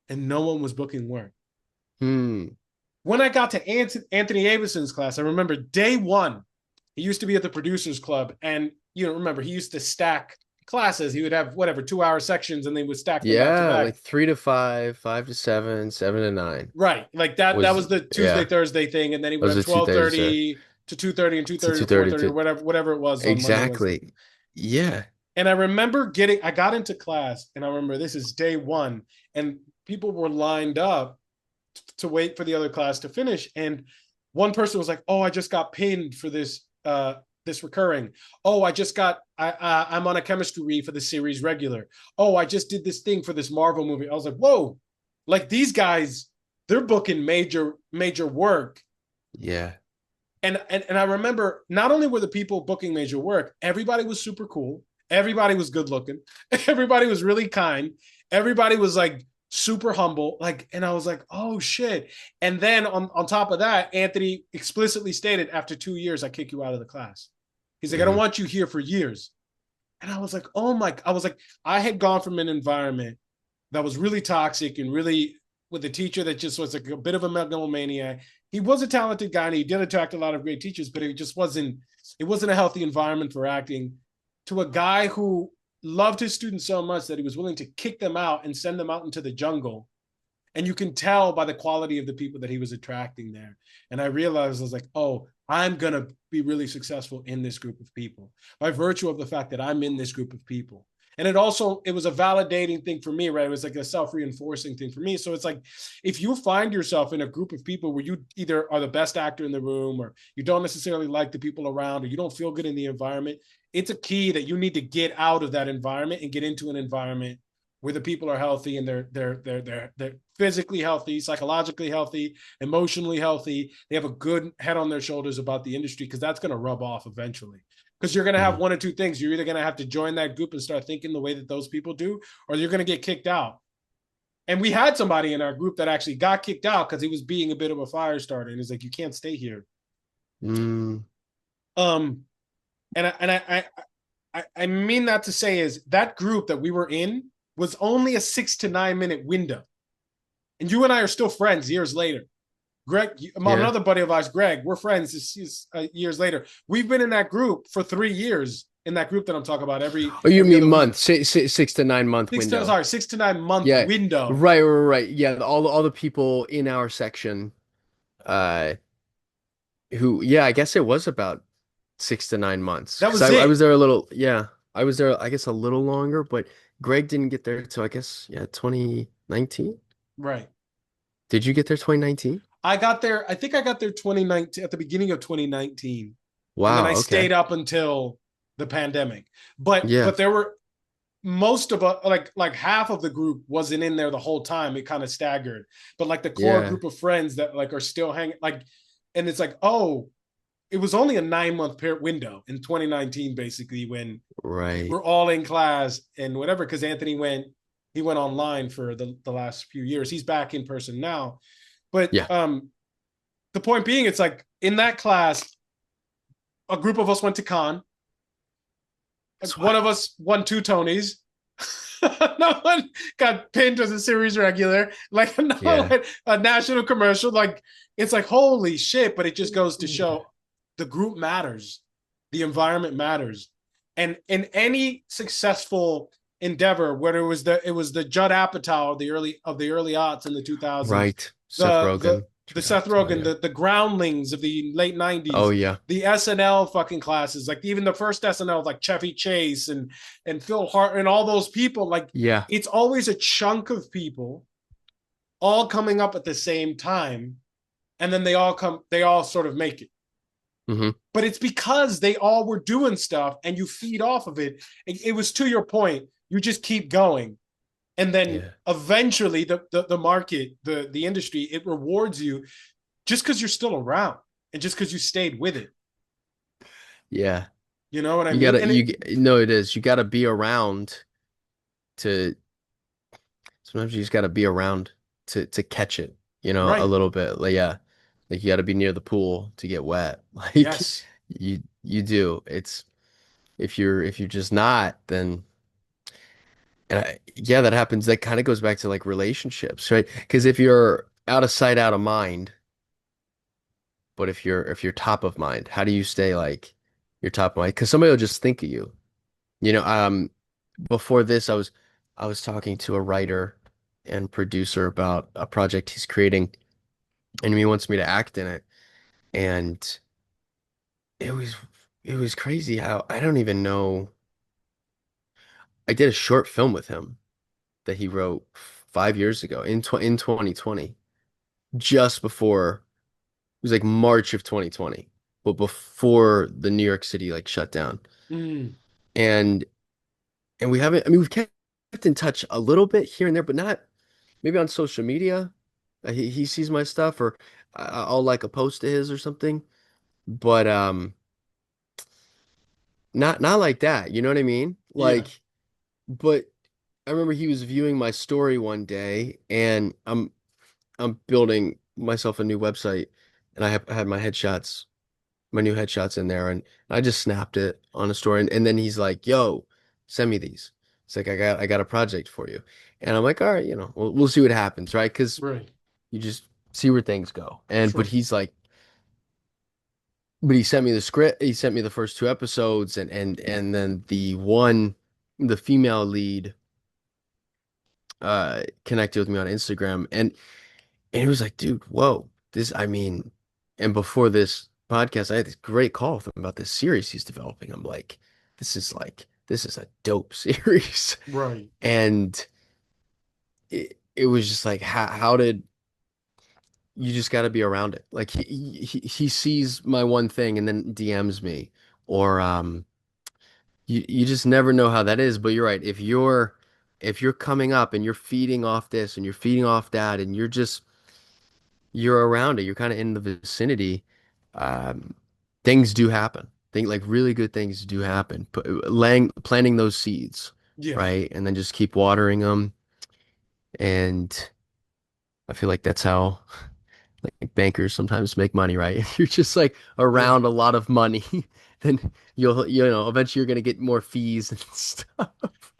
and no one was booking work. Hmm. When I got to Anthony Avison's class, I remember day one, he used to be at the producers club. And remember, he used to stack classes. He would have whatever 2 hour sections, and they would stack them back to Yeah, back. like 3 to 5, 5 to 7, 7 to 9 Right. Like that was was the Tuesday, yeah. Thursday thing. And then he would Those have are two things. 12:30 to 2:30 and two To thirty two to four thirty thirty or to whatever it was on Monday, Wednesday. exactly. Yeah. And I got into class, and I remember this is day one, and people were lined up to wait for the other class to finish. And one person was like, "Oh, I just got pinned for this recurring. Oh, I'm on a chemistry read for the series regular. Oh, I just did this thing for this Marvel movie." I was like, "Whoa!" Like these guys, they're booking major work. Yeah. And I remember, not only were the people booking major work, everybody was super cool. Everybody was good looking. Everybody was really kind. Everybody was like super humble. Like, and I was like, oh shit. And then on top of that, Anthony explicitly stated, after 2 years, I kick you out of the class. He's like, I don't Hmm. want you here for years. And I was like, oh my, I was like, I had gone from an environment that was really toxic and really, with a teacher that just was like a bit of a megalomaniac. He was a talented guy and he did attract a lot of great teachers, but it wasn't a healthy environment for acting, to a guy who loved his students so much that he was willing to kick them out and send them out into the jungle. And you can tell by the quality of the people that he was attracting there. And I realized, I was like, oh, I'm going to be really successful in this group of people by virtue of the fact that I'm in this group of people. And it was a validating thing for me, right? It was like a self-reinforcing thing for me. So it's like if you find yourself in a group of people where you either are the best actor in the room, or you don't necessarily like the people around, or you don't feel good in the environment, it's a key that you need to get out of that environment and get into an environment where the people are healthy, and they're physically healthy, psychologically healthy, emotionally healthy. They have a good head on their shoulders about the industry, because that's going to rub off eventually. Because you're going to have Mhm. one or two things. You're either going to have to join that group and start thinking the way that those people do, or you're going to get kicked out. And we had somebody in our group that actually got kicked out because he was being a bit of a fire starter. And he's like, you can't stay here. Mm. Um, and I mean that to say is that group that we were in was only a 6 to 9 minute window. And you and I are still friends years later. Greg, Yeah. another buddy of ours, Greg, we're friends years later. We've been in that group for 3 years, in that group that I'm talking about Oh, you every mean other week. month, 6 to 9 month window. 6 to 9 month Yeah. window. Right. Yeah. All the people in our section, uh, who, yeah, I guess it was about 6 to 9 months. That Because was I was it. there a little, yeah, I was there, I guess, a little longer, but Greg didn't get there till, I guess, yeah, 2019. Right. Did you get there 2019? I got there, I think I got there 2019, at the beginning of 2019. And then I Wow. stayed Okay. up until the pandemic. But Yeah. there were most of us, like half of the group wasn't in there the whole time. It kind of staggered. But like the core Yeah. group of friends that like are still hanging, like, and it's like, oh, it was only a 9 month window in 2019, basically, when Right. we're all in class and whatever, because Anthony he went online for the last few years. He's back in person now. But Yeah. the point being, it's like in that class, a group of us went to con. That's One of wild. us won two Tonys. No one got pinned as a series regular. Like no Yeah. one, a national commercial. Like it's like holy shit. But it just goes to show the group matters, the environment matters, and in any successful endeavor, whether it was the Judd Apatow of the early aughts in the 2000s, Right. Seth the the Rogen. the Judd Seth Apatow, Rogen, yeah. the groundlings of the late Oh 90s, yeah. the SNL fucking classes, like even the first SNL, like Chevy Chase and Phil Hart and all those people. Like Yeah. it's always a chunk of people all coming up at the same time, and then they all sort of make it. Hmm. But it's because they all were doing stuff, and you feed off of it. It was to your point. You just keep going, and then Yeah. eventually the market, the industry, it rewards you just because you're still around and just because you stayed with it. Yeah. You know what I You mean? gotta And it, you no, it is. You gotta be around to sometimes you just gotta be around to catch it, a right. little bit. Like yeah. Like you gotta be near the pool to get wet. Like Yes. you do. It's if you're just not, then yeah, that happens. That kind of goes back to like relationships, right? Because if you're out of sight, out of mind, but if you're top of mind, how do you stay like you're top of mind? Because somebody will just think of you. You know, before this, I was talking to a writer and producer about a project he's creating, and he wants me to act in it. And it was it was crazy how I don't even know. I did a short film with him that he wrote 5 years ago in 2020, just before it was like March of 2020, but before the New York City like shut down. Mm, And and we haven't, I mean, we've kept in touch a little bit here and there, but not maybe on social media. He sees my stuff, or I'll like a post to his or something, but not like that. You know what I mean? yeah. Like, but I remember he was viewing my story one day, and I'm building myself a new website, and I had my new headshots in there, and I just snapped it on a story, and then he's like, "Yo, send me these." It's like I got a project for you, and I'm like, "All right, we'll see what happens, right?" Because Right. you just see where things go. And but Sure. he's like, but he sent me the script. He sent me the first two episodes, and then the female lead connected with me on Instagram, and he was like, dude, whoa, I mean, and before this podcast, I had this great call with him about this series he's developing. I'm like, this is like this is a dope series. Right. And it was just like, how did you just got to be around it? Like he sees my one thing and then DMs me, or you just never know how that is. But you're right. If you're coming up and you're feeding off this and you're feeding off that and you're around it, you're kind of in the vicinity, um, things do happen. Think like really good things do happen. Planting those seeds, Yeah. right? And then just keep watering them. And I feel like that's how like bankers sometimes make money, right? If you're just like Yeah. around a lot of money, then eventually you're gonna get more fees and stuff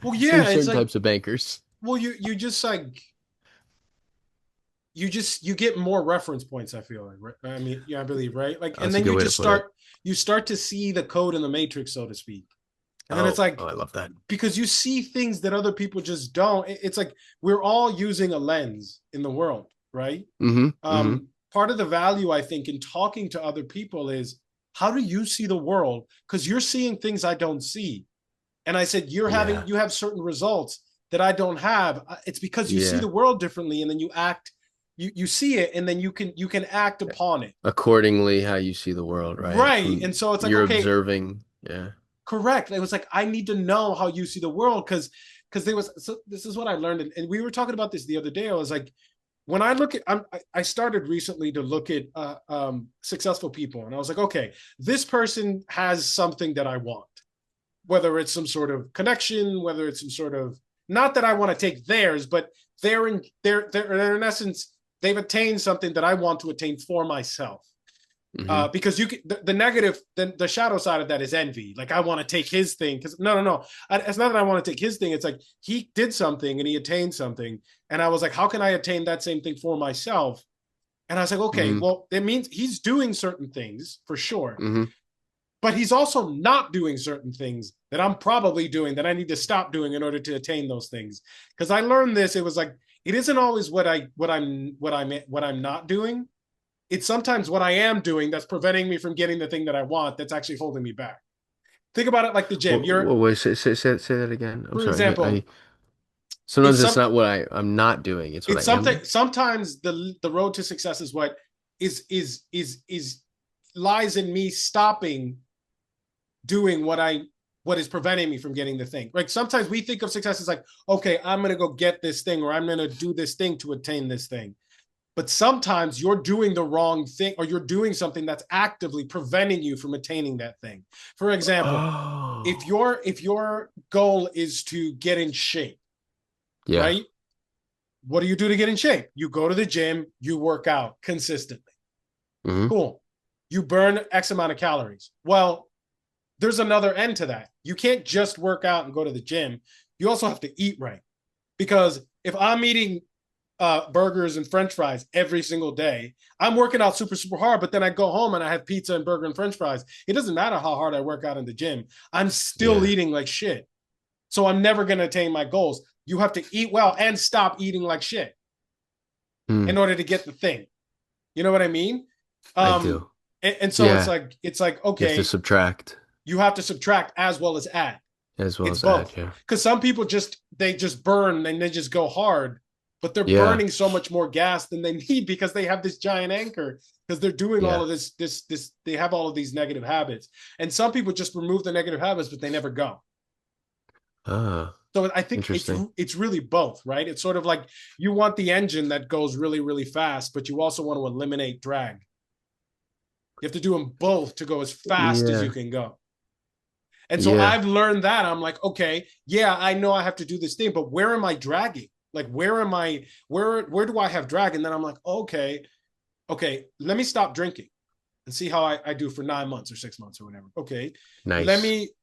Well, from yeah, it's certain like, types of bankers. well, you just like you get more reference points, I feel like, right? I mean, yeah, I believe, right? Like, and That's a then good way to put it. you start to see the code in the matrix, so to speak. And then it's Oh, like, I love that. because you see things that other people just don't. It's like we're all using a lens in the world, right? Mm-hmm. Mm-hmm. Part of the value, I think, in talking to other people is, how do you see the world? Because you're seeing things I don't see. And I said, Yeah. you have certain results that I don't have. It's because you see Yeah. the world differently, and then you act, you see it, and then you can act upon it. Accordingly, how you see the world, right? Right. From And so it's like, you're okay, observing. Yeah. correct. It was like, I need to know how you see the world, because there was, so this is what I learned, and we were talking about this the other day. I was like, when I look at, I started recently to look at successful people, and I was like, okay, this person has something that I want, whether it's some sort of connection, whether it's some sort of, not that I want to take theirs, but they're in essence, they've attained something that I want to attain for myself. Mm-hmm. Because you can, the negative, the shadow side of that is envy. Like, I want to take his thing, because no, it's not that I want to take his thing. It's like he did something and he attained something, and I was like, how can I attain that same thing for myself? And I was like, okay, Mm-hmm. well, it means he's doing certain things for sure, Mm-hmm. but he's also not doing certain things that I'm probably doing that I need to stop doing in order to attain those things. Because I learned this, it was like, it isn't always what I'm not doing. It's sometimes what I am doing that's preventing me from getting the thing that I want, that's actually holding me back. Think about it like the gym. Wait, say that again. I'm For sorry. example, it's Sometimes it's some not what I'm not doing. It's what I it's am something. doing. Sometimes the road to success is what is lies in me stopping doing what is preventing me from getting the thing. Like, sometimes we think of success as like, okay, I'm gonna go get this thing, or I'm gonna do this thing to attain this thing. But sometimes you're doing the wrong thing, or you're doing something that's actively preventing you from attaining that thing. For example, Oh, if your goal is to get in shape, yeah. right? What do you do to get in shape? You go to the gym, you work out consistently. Hmm. Cool. You burn X amount of calories. Well, there's another end to that. You can't just work out and go to the gym. You also have to eat right. Because if I'm eating burgers and French fries every single day, I'm working out super, super hard, but then I go home and I have pizza and burger and French fries. It doesn't matter how hard I work out in the gym. I'm still Yeah. eating like shit. So I'm never going to attain my goals. You have to eat well and stop eating like shit Hmm. in order to get the thing. You know what I mean? I Um, do. and so Yeah. it's like, You have to okay, subtract you have to subtract as well as add. as well It's as add. both. Yeah. Because some people they just burn and they just go hard, but they're Yeah. burning so much more gas than they need, because they have this giant anchor, because they're doing all Yeah. of this, they have all of these negative habits. And some people just remove the negative habits, but they never go. Ah, So I think interesting. it's really both, right? It's sort of like, you want the engine that goes really, really fast, but you also want to eliminate drag. You have to do them both to go as fast as you Yeah. can go. And so Yeah. I've learned that. I'm like, okay, yeah, I know I have to do this thing, but where am I dragging? Like, where do I have drag? And then I'm like, okay, let me stop drinking and see how I do for 9 months or 6 months or whatever. Okay. Nice.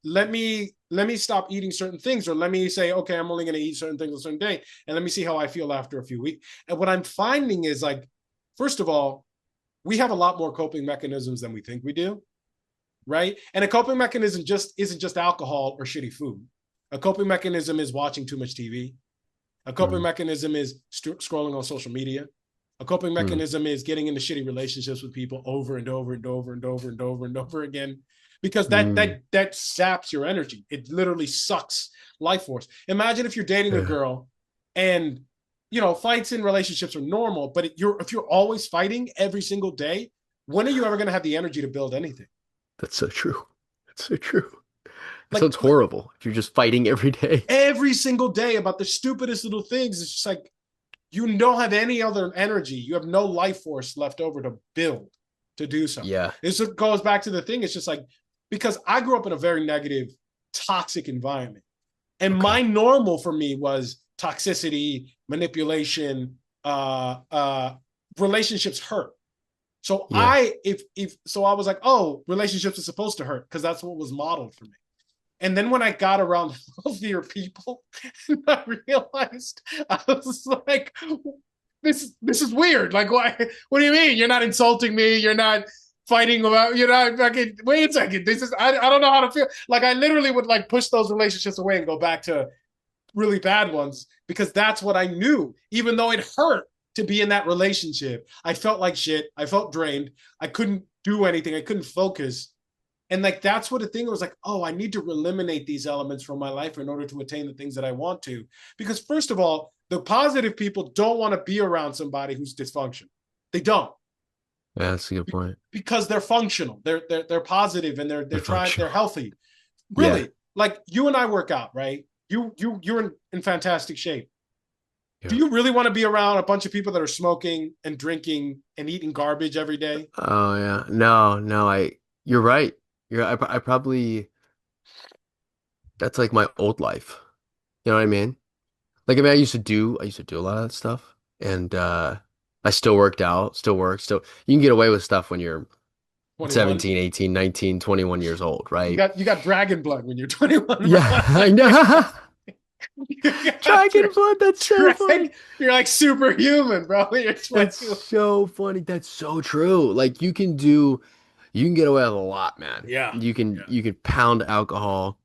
Let me stop eating certain things, or let me say, okay, I'm only going to eat certain things on a certain day, and let me see how I feel after a few weeks. And what I'm finding is, like, first of all, we have a lot more coping mechanisms than we think we do, right? And a coping mechanism just isn't just alcohol or shitty food. A coping mechanism is watching too much TV. A coping Mm. mechanism is scrolling on social media. A coping Mm. mechanism is getting into shitty relationships with people over and over and over and over and over and over again. because that Mm. that that saps your energy. It literally sucks life force. Imagine if you're dating a Yeah, girl and fights in relationships are normal, but if you're always fighting every single day, when are you ever going to have the energy to build anything? that's so true. That's so true. It Like sounds horrible if you're just fighting every day. every single day about the stupidest little things. It's just like you don't have any other energy. You have no life force left over to build, to do something. Yeah. This goes back to the thing. It's just like, because I grew up in a very negative, toxic environment. And Okay. my normal for me was toxicity, manipulation, relationships hurt. So Yeah. I was like, oh, relationships are supposed to hurt because that's what was modeled for me. And then when I got around healthier people, I realized I was like, this is weird. Like, why? What do you mean? You're not insulting me. You're not fighting about. You're not fucking. Wait a second. This is. I don't know how to feel. Like, I literally would like push those relationships away and go back to really bad ones because that's what I knew. Even though it hurt to be in that relationship, I felt like shit. I felt drained. I couldn't do anything. I couldn't focus. And like that's what the thing was like, oh, I need to eliminate these elements from my life in order to attain the things that I want to. Because first of all, the positive people don't want to be around somebody who's dysfunctional. They don't Yeah, that's a good point. because they're functional. They're positive and They're they're functional. healthy. Yeah. Really, like you and I work out, right? You're in fantastic shape. Do Yeah. you really want to be around a bunch of people that are smoking and drinking and eating garbage every day? Oh yeah. No, no, you're right. I probably that's like my old life. You know what I mean? Like I mean I used to do a lot of that stuff and I still worked out, still work, still you can get away with stuff when you're 21. 17, 18, 19, 21 years old, right? You got dragon blood when you're 21, bro. Yeah, I know. You got Dragon blood, that's so funny. you're like superhuman, bro. You're That's 21. so funny. That's so true. Like you can get away with a lot, man. Yeah. You can pound alcohol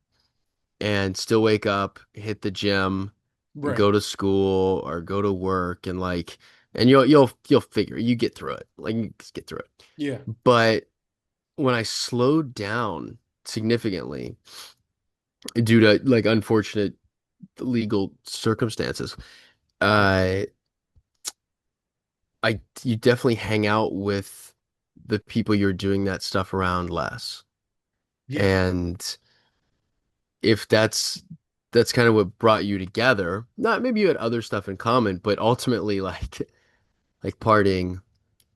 and still wake up, hit the gym, Right. go to school or go to work and like and you'll figure you get through it. Like you just get through it. Yeah. But when I slowed down significantly due to like unfortunate legal circumstances, uh you definitely hang out with the people you're doing that stuff around less. Yeah. And if that's kind of what brought you together, not maybe you had other stuff in common, but ultimately like partying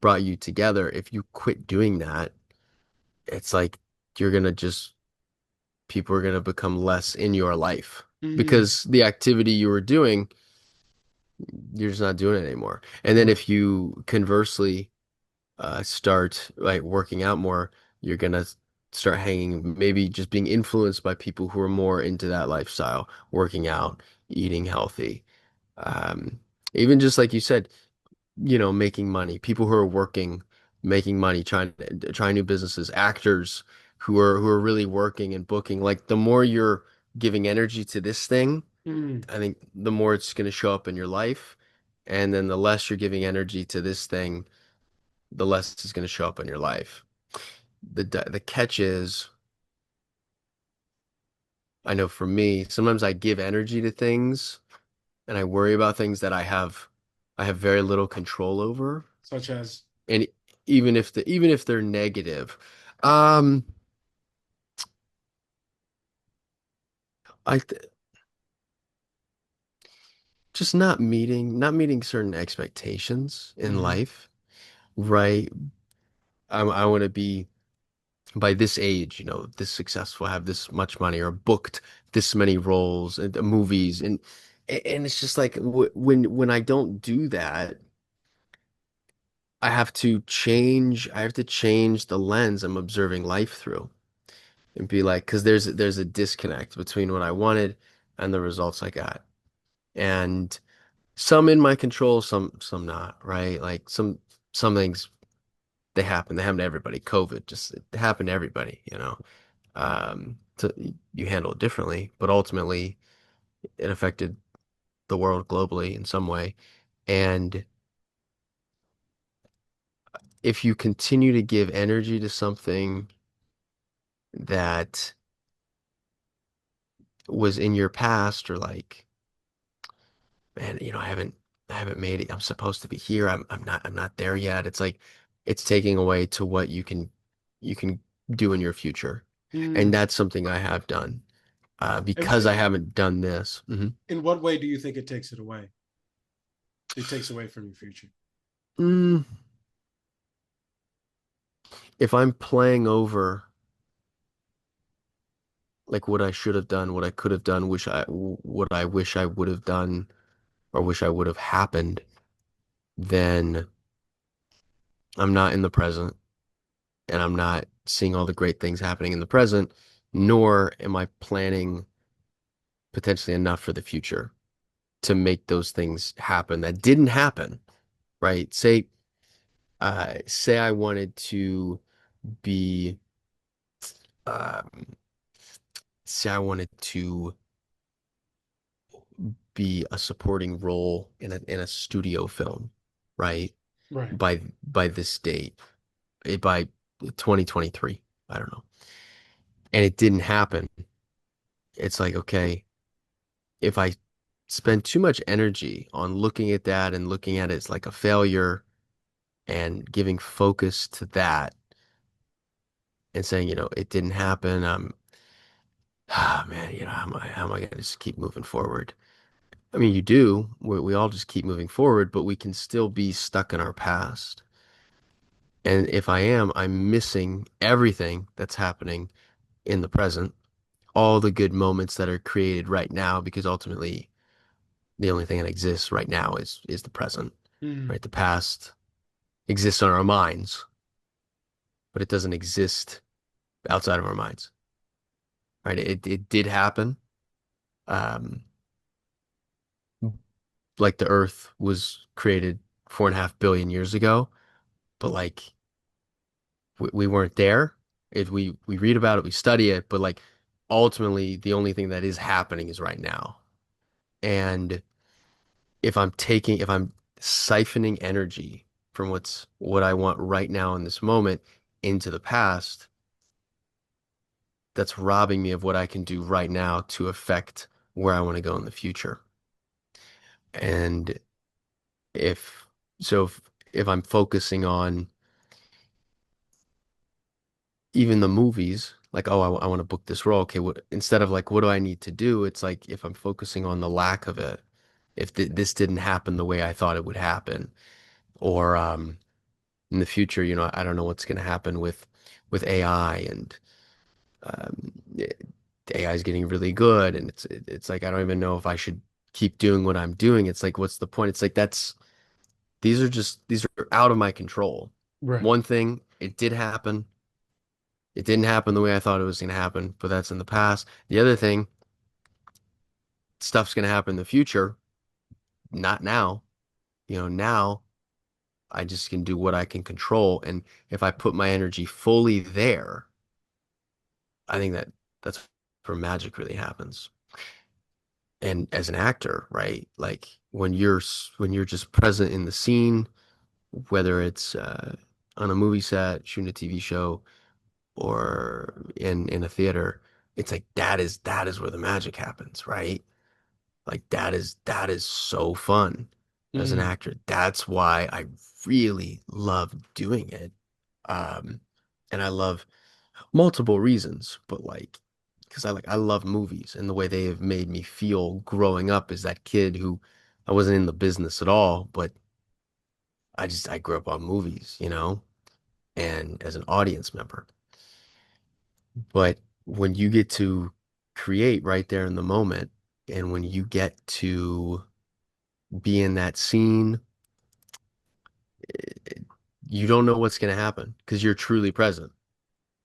brought you together. If you quit doing that, it's like you're gonna just people are gonna become less in your life Mm-hmm. because the activity you were doing, you're just not doing it anymore. And then Right. if you conversely start like working out more, you're gonna start hanging, maybe just being influenced by people who are more into that lifestyle, working out, eating healthy. Um, Even just like you said, making money, people who are working, making money, trying new businesses, actors who are really working and booking. Like the more you're giving energy to this thing, Mm-hmm. I think the more it's going to show up in your life. And then the less you're giving energy to this thing, the less it's going to show up in your life. The catch is, I know for me, sometimes I give energy to things and I worry about things that I have very little control over. Such as. And even if they're negative, um, I th just not meeting certain expectations in Mm-hmm. life, right? I want to be by this age, this successful, have this much money, or booked this many roles and movies, and it's just like when I don't do that, I have to change the lens I'm observing life through, and be like, because there's a disconnect between what I wanted and the results I got, and some in my control, some not, right? Like some things they happen to everybody. COVID just it happened to everybody. So you handle it differently, but ultimately it affected the world globally in some way. And if you continue to give energy to something that was in your past, or like, man, I haven't made it. I'm supposed to be here. I'm not there yet. It's like it's taking away to what you can do in your future. And Mm. that's something I have done. And Because I haven't done this. in what way do you think it takes it away? It takes away from your future. Mm, if I'm playing over like what I should have done, what I could have done, what I wish I would have done, or wish I would have happened, then I'm not in the present, and I'm not seeing all the great things happening in the present, nor am I planning potentially enough for the future to make those things happen that didn't happen, right? Say I wanted to be, um, say I wanted to be a supporting role in a studio film, right? Right. By this date, by 2023, I don't know. And it didn't happen. It's like, okay, if I spend too much energy on looking at that and looking at it as like a failure and giving focus to that and saying, it didn't happen, man, how am I gonna just keep moving forward? I mean, you do. We all just keep moving forward, but we can still be stuck in our past. And if I am, I'm missing everything that's happening in the present, all the good moments that are created right now, because ultimately the only thing that exists right now is the present, Mm. right? The past exists on our minds, but it doesn't exist outside of our minds, right? It did happen. Um, like the Earth was created 4.5 billion years ago, but like we weren't there. We read about it, we study it, but like ultimately the only thing that is happening is right now. And if I'm siphoning energy from what I want right now in this moment into the past, that's robbing me of what I can do right now to affect where I want to go in the future. And if if I'm focusing on even the movies, like, oh, I want to book this role. Okay, instead of like, what do I need to do? It's like if I'm focusing on the lack of it, if this didn't happen the way I thought it would happen, or in the future, I don't know what's going to happen with AI, and um, AI is getting really good, and it's like I don't even know if I should keep doing what I'm doing. It's like, what's the point? It's like these are out of my control. Right. One thing, it did happen. It didn't happen the way I thought it was going to happen, but that's in the past. The other thing, stuff's going to happen in the future, not now. Now I just can do what I can control. And if I put my energy fully there, I think that's where magic really happens. And as an actor, right? Like when you're just present in the scene, whether it's on a movie set, shooting a TV show, or in a theater, it's like that is where the magic happens, right? Like that is so fun as an Mm. actor. That's why I really love doing it. Um, and I love multiple reasons, but like because I love movies, and the way they have made me feel growing up as that kid who I wasn't in the business at all, but I grew up on movies, and as an audience member. But when you get to create right there in the moment, and when you get to be in that scene, you don't know what's going to happen because you're truly present.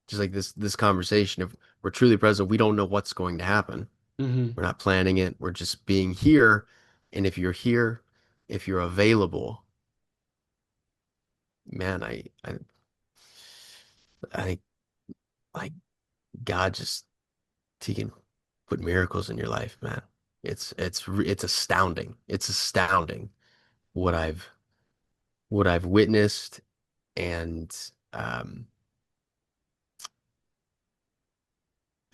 Just like this conversation, if we're truly present, we don't know what's going to happen. Hmm. We're not planning it. We're just being here. And if you're here, if you're available, man, I think like God just he can put miracles in your life, man. It's astounding. It's astounding what I've witnessed, and um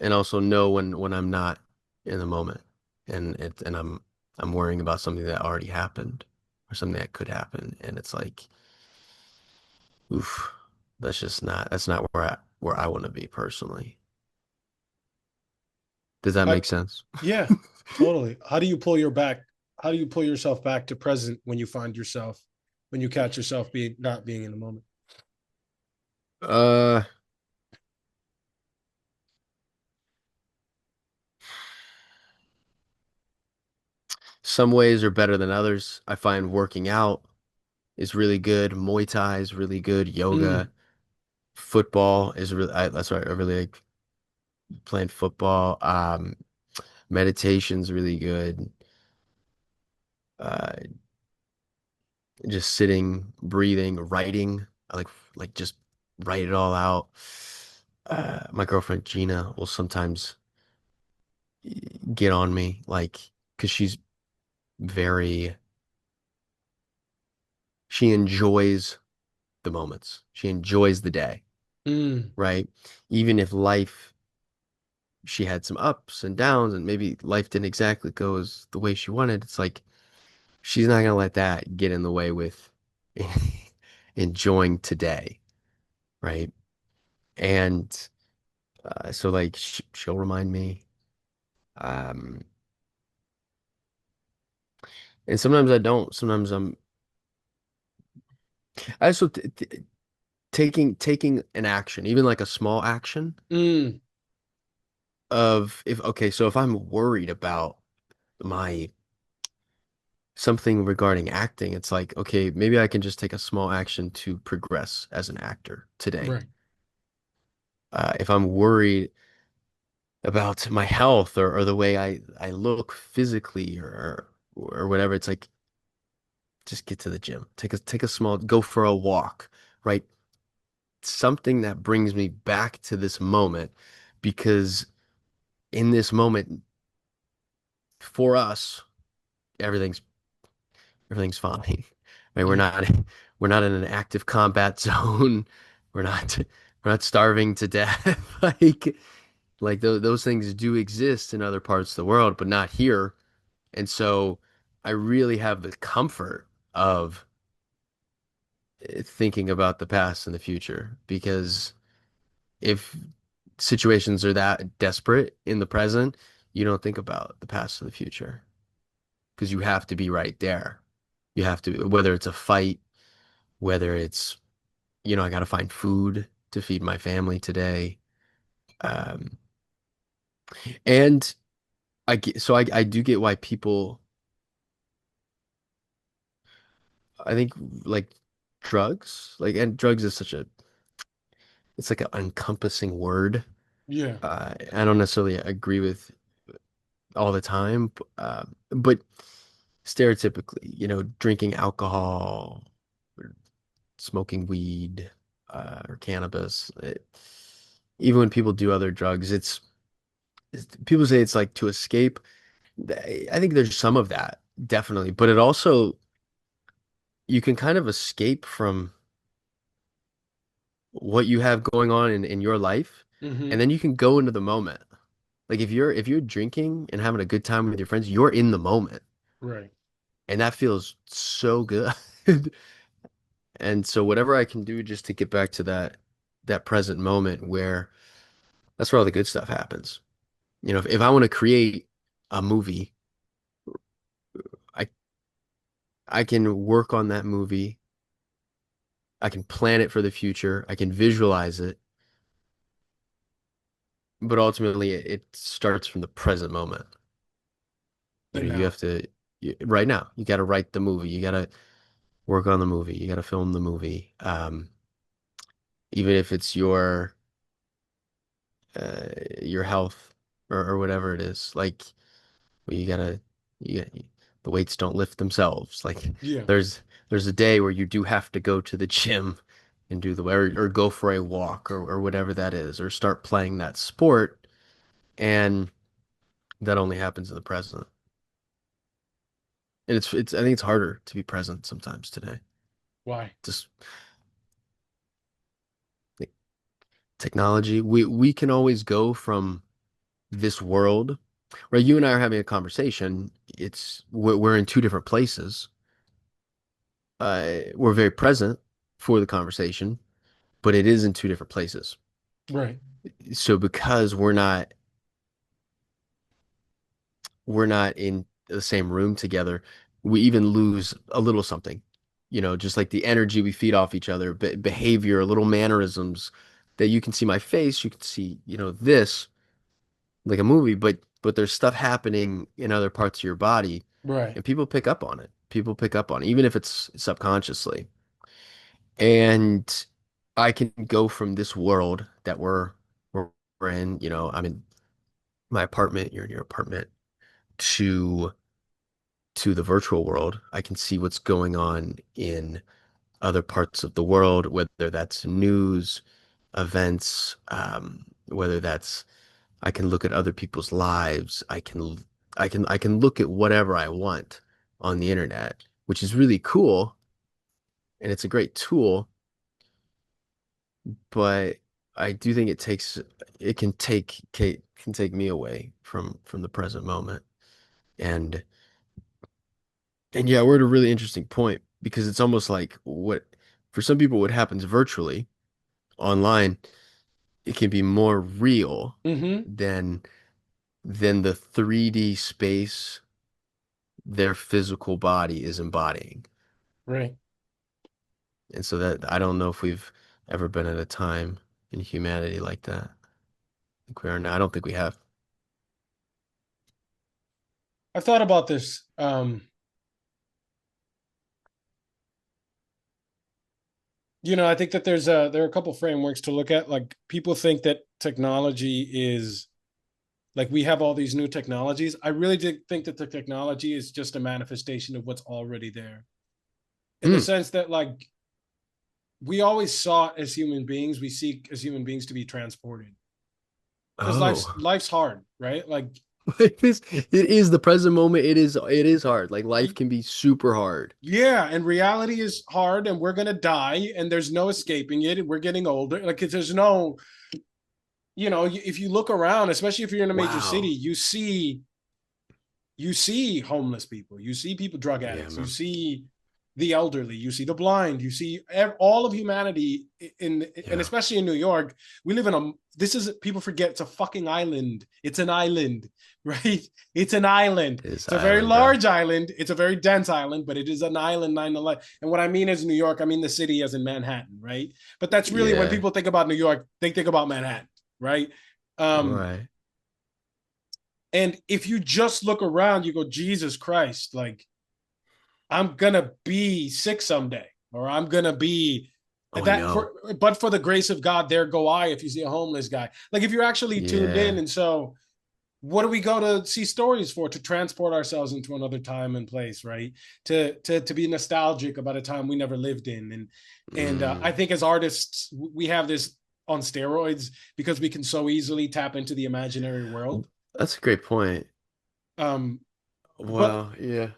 and also know when I'm not in the moment, and I'm worrying about something that already happened or something that could happen, and it's like, oof, that's not where I want to be personally. Does that I, make sense? yeah, totally. How do you pull yourself back to present when you find yourself, when you catch yourself being not being in the moment? Uh, some ways are better than others. I find working out is really good. Muay Thai is really good. Mm, Yoga, football is that's right. I really like playing football. Meditation's really good. Uh, just sitting, breathing, writing. I like just write it all out. My girlfriend Gina will sometimes get on me, like, because very, she enjoys the moments. She enjoys the day, mm, right? Even if life, she had some ups and downs, and maybe life didn't exactly go as the way she wanted. It's like she's not gonna let that get in the way with enjoying today, right? And so like she'll remind me, um, and sometimes I don't. Sometimes I also t taking an action, even like a small action mm, of if okay, so if I'm worried about my something regarding acting, it's like, okay, maybe I can just take a small action to progress as an actor today. right. If I'm worried about my health or the way I look physically or whatever, it's like just get to the gym. Take a small go for a walk, right? Something that brings me back to this moment because in this moment for us, everything's everything's fine. Right? Yeah. We're not in an active combat zone. We're not we're not starving to death. Like those things do exist in other parts of the world, but not here. And so I really have the comfort of thinking about the past and the future because if situations are that desperate in the present, you don't think about the past or the future because you have to be right there. You have to, whether it's a fight, whether it's, I got to find food to feed my family today. Um, and I do get why people, I think like drugs, like, and drugs is it's like an encompassing word. Yeah. I don't necessarily agree with all the time, but stereotypically, drinking alcohol, or smoking weed, or cannabis, even when people do other drugs, people say it's like to escape. I think there's some of that, definitely, but it also, you can kind of escape from what you have going on in your life, and Hmm. then you can go into the moment. Like if you're drinking and having a good time with your friends, you're in the moment, Right. and that feels so good. And so whatever I can do just to get back to that present moment where that's where all the good stuff happens. If I want to create a movie, I I can work on that movie. I can plan it for the future. I can visualize it, but ultimately it starts from the present moment. The You now. have to right now. You got to write the movie. You got to work on the movie. You got to film the movie. Even if it's uh, your health or whatever it is, like well, you got, the weights don't lift themselves. Like Yeah. there's there's a day where you do have to go to the gym and do or go for a walk or whatever that is, or start playing that sport, and that only happens in the present. And it's I think it's harder to be present sometimes today. Why? Just like technology, we can always go from this world, right? You and I are having a conversation. We're in two different places. We're very present for the conversation, but it is in two different places. Right. So because we're not in the same room together, we even lose a little something. Just like the energy we feed off each other, behavior, little mannerisms that you can see my face, you can see, this like a movie, but there's stuff happening in other parts of your body Right. and people pick up on it. People pick up on it, even if it's subconsciously. And I can go from this world that we're in, I'm in my apartment, you're in your apartment, to to the virtual world. I can see what's going on in other parts of the world, whether that's news, events, whether that's I can look at other people's lives. I can look at whatever I want on the internet, which is really cool and it's a great tool, but I do think it can take me away from the present moment. And and yeah, we're at a really interesting point because it's almost like what for some people what happens virtually online, it can be more real Mm-hmm. than the 3D space their physical body is embodying. Right. And so that I don't know if we've ever been at a time in humanity like that. I think we are now. I don't think we have. I've thought about this. I think that there are a couple frameworks to look at. Like people think that technology is like we have all these new technologies. I really did think that the technology is just a manifestation of what's already there. In the Hmm. sense that like we always sought as human beings, we seek as human beings to be transported. Because life's Oh. life's hard, right? Like It is the present moment. It is hard. Like life can be super hard. yeah, and reality is hard and we're gonna die and there's no escaping it and we're getting older. Like there's no, if you look around, especially if you're in a major city, Wow. you see homeless people, you see people drug Yeah, addicts, you man. see the elderly, you see the blind, you see all of humanity and Yeah. especially in New York, we live in a this is people forget it's a fucking island. It's an island, right? It's an island. It is It's a very island, bro. large island. It's a very dense island, but it is an island nonetheless. And what I mean is New York, I mean the city as in Manhattan, right? But that's really when Yeah. people think about New York, they think about Manhattan, right? Um, Right. and if you just look around, you go, Jesus Christ, like I'm gonna be sick someday, or I'm gonna be Oh, I that know. for but for the grace of God, there go I if you see a homeless guy. Like if you're actually tuned in, Yeah. and so what do we go to see stories for? To transport ourselves into another time and place, right? To be nostalgic about a time we never lived in. And I Mm. think as artists, we have this on steroids because we can so easily tap into the imaginary world. That's a great point. Um, but Wow. Yeah.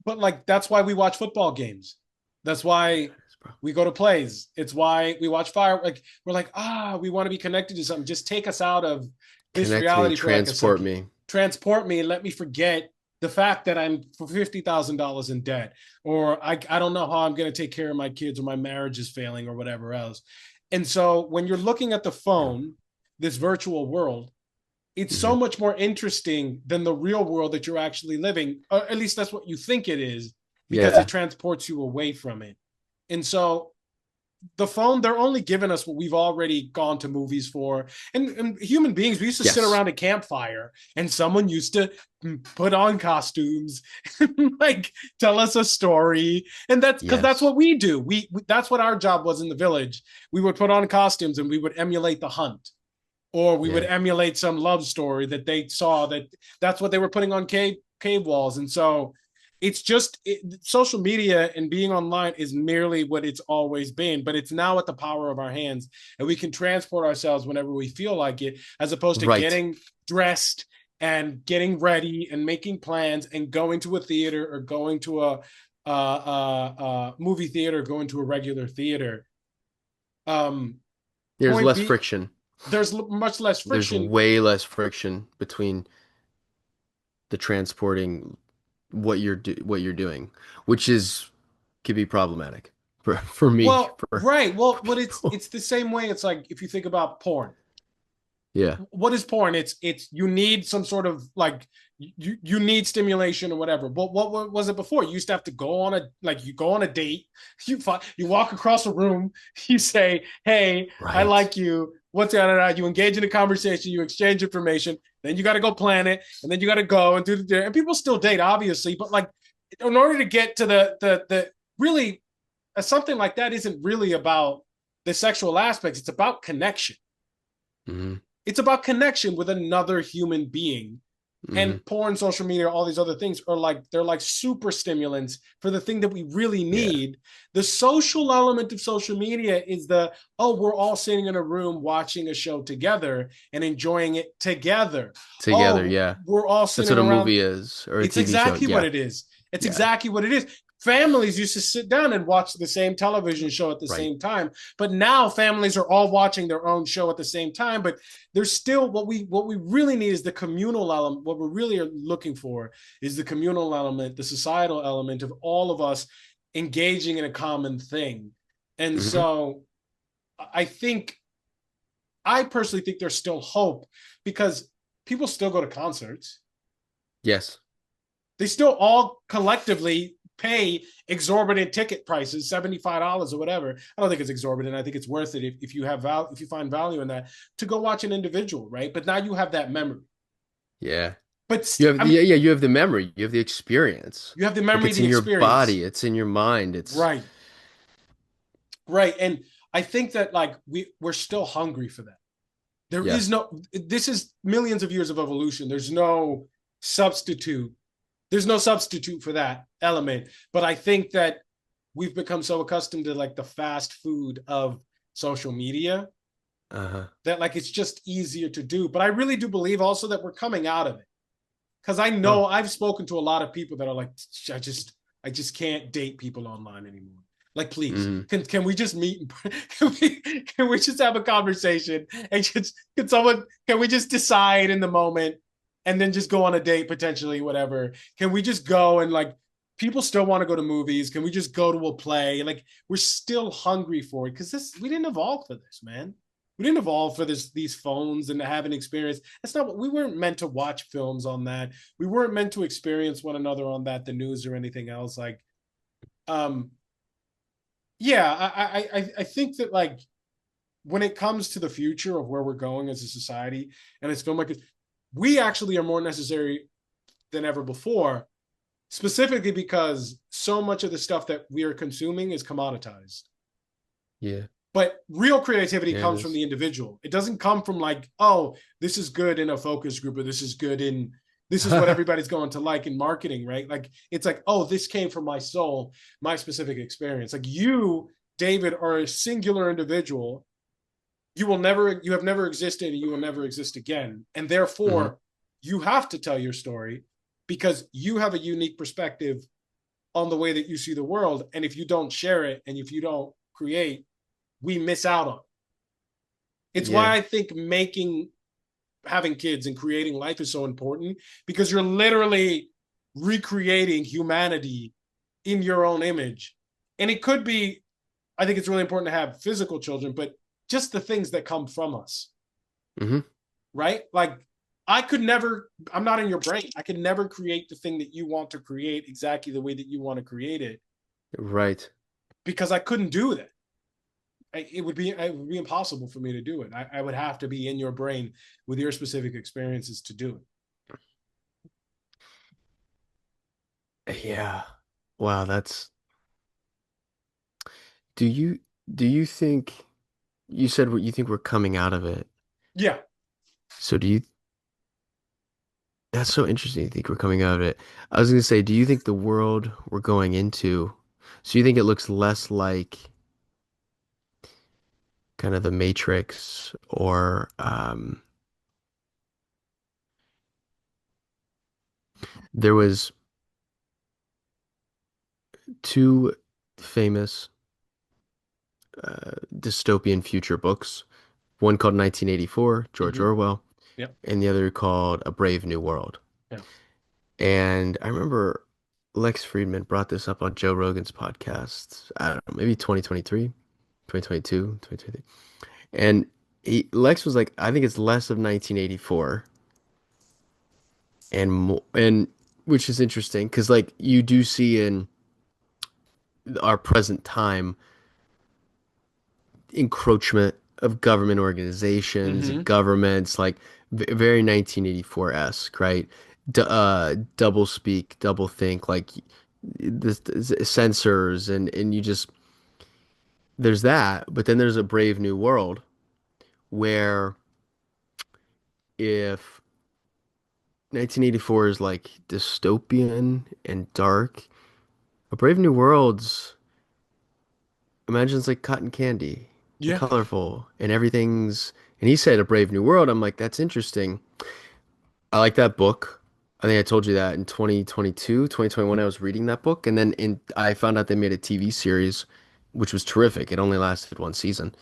like that's why we watch football games. That's why Bro. we go to plays. It's why we watch fire. Like we're like, we want to be connected to something. Just take us out of this Connect me, reality for like a transport second. me. Transport me and let me forget the fact that I'm for $50,000 in debt, or I don't know how I'm going to take care of my kids, or my marriage is failing, or whatever else. And so when you're looking at the Yeah. phone, this virtual world, it's so Hmm. much more interesting than the real world that you're actually living, or at least that's what you think it is, because it Yeah. transports you away from it. And so the phone, they're only giving us what we've already gone to movies for. And human beings, we used to sit Yes. around a campfire and someone used to put on costumes like tell us a story. And that's because that's Yes. what we do. That's what our job was in the village. We would put on costumes and we would emulate the hunt, or we would Yeah. emulate some love story that they saw, that's what they were putting on cave walls. And so it's just social media and being online is merely what it's always been, but it's now at the power of our hands, and we can transport ourselves whenever we feel like it, as opposed to Right. getting dressed and getting ready and making plans and going to a theater, or going to a movie theater, going to a regular theater. um There's Point less B, friction. there's much less There's friction. way less friction between the transporting what you're doing, which is could be problematic for me. Well, right. Well, but it's the same way. It's like if you think about porn. Yeah, What is porn? It's you need some sort of like you need stimulation or whatever. But what was it before? You used to have to go on a like you go on a date. You walk across a room. You say, "Hey, I right. like you." What's that? You engage in a conversation. You exchange information. Then you got to go plan it, and then you got to go and do the. And people still date, obviously, but like in order to get to the really something like that isn't really about the sexual aspects. It's about connection. Hmm. It's about connection with another human being. Hmm. And porn, social media, all these other things are like they're like super stimulants for the thing that we really Yeah, need. The social element of social media is the oh, we're all sitting in a room watching a show together and enjoying it together. together. Oh, Yeah, we're all that's sitting what a around. movie is or a It's TV show. exactly what Yeah, it is. It's yeah, exactly what it is. Families used to sit down and watch the same television show at the right. same time, but now families are all watching their own show at the same time. But there's still what we really need is the communal element. What we're really looking for is the communal element, the societal element of all of us engaging in a common thing. And Hmm. so I think I personally think there's still hope because people still go to concerts. Yes. They still all collectively pay exorbitant ticket prices, $75 or whatever. I don't think it's exorbitant. I think it's worth it if you have if you find value in that to go watch an individual, right? But now you have that memory. Yeah. But You have I mean, yeah, you have the memory, you have the experience. you have the Like memory, it's the in your experience, body, it's in your mind. It's right? Right. And I think that like we're still hungry for that. There is yes. no. This is millions of years of evolution. Substitute there's no substitute for that element. But I think that we've become so accustomed to like the fast food of social media Uh-huh. that like it's just easier to do. But I really do believe also that we're coming out of it. Because I Oh. know I've spoken to a lot of people that are like, I just can't date people online anymore. Like, please, Hmm. can we just meet? Can we just have a conversation and just can we just decide in the moment and then just go on a date potentially, whatever? Can we just go and like people still want to go to movies? Can we just go to a play? Like we're still hungry for it because this we didn't evolve for this, man. We didn't evolve for these phones and to have an experience. That's not what we weren't meant to watch films on that. We weren't meant to experience one another on that, the news or anything else. Like, um, yeah, I think that like when it comes to the future of where we're going as a society and it's filmmakers, we actually are more necessary than ever before, specifically because so much of the stuff that we are consuming is commoditized. Yeah. But real creativity Yeah, it comes from is. the individual. It doesn't come from like, oh, this is good in a focus group or this is what everybody's going to like in marketing, right? Like it's like, oh, this came from my soul, my specific experience. Like you, David, are a singular individual. You have never existed and you will never exist again. And Hmm. therefore, you have to tell your story because you have a unique perspective on the way that you see the world. And if you don't share it and if you don't create, we miss out on. It's why Yeah. I think having kids and creating life is so important because you're literally recreating humanity in your own image. And it could be, I think it's really important to have physical children, but just the things that come from us, Hmm. right? Like I'm not in your brain. I could never create the thing that you want to create exactly the way that you want to create it Right. because I couldn't do that. It would be impossible for me to do it. I would have to be in your brain with your specific experiences to do it. Yeah. Wow, that's do you do you think you said what you think we're coming out of it. Yeah, So do you that's so interesting. You think we're coming out of it. I was gonna say, do you think the world we're going into, so you think it looks less like kind of the Matrix or there was two famous dystopian future books. One called 1984, George Hmm. Orwell, Yep. and the other called A Brave New World. Yeah. And I remember Lex Friedman brought this up on Joe Rogan's podcast. I don't know, maybe 2023, 2022, 2023. And Lex was like, I think it's less of 1984 and more, and which is interesting because like you do see in our present time encroachment of government organizations and Hmm. governments, like very 1984-esque, right? Double speak, double think, like the censors, and you just there's that, but then there's a Brave New World where if 1984 is like dystopian and dark, a Brave New World's imagine it's like cotton candy and Yeah. colorful and everything's and he said a Brave New World. I'm like, that's interesting. I like that book. I think I told you that in 2022, 2021 I was reading that book and then in I found out they made a TV series which was terrific. It only lasted one season,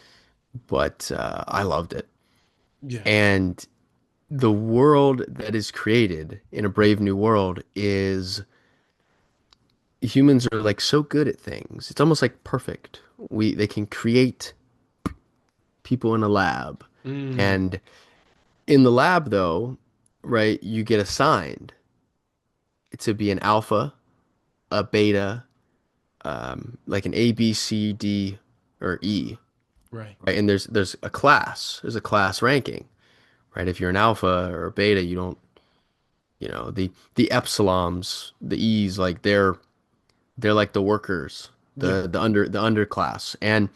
but I loved it. Yeah. And the world that is created in a Brave New World is humans are like so good at things. It's almost like perfect. They can create people in a lab. Mm. And in the lab though, right, you get assigned to be an alpha, a beta, like an A, B, C, D, or E, Right. right? And there's a class ranking, right? If you're an alpha or a beta, you don't, the epsilons, the E's, like they're like the workers, Yeah. the underclass, and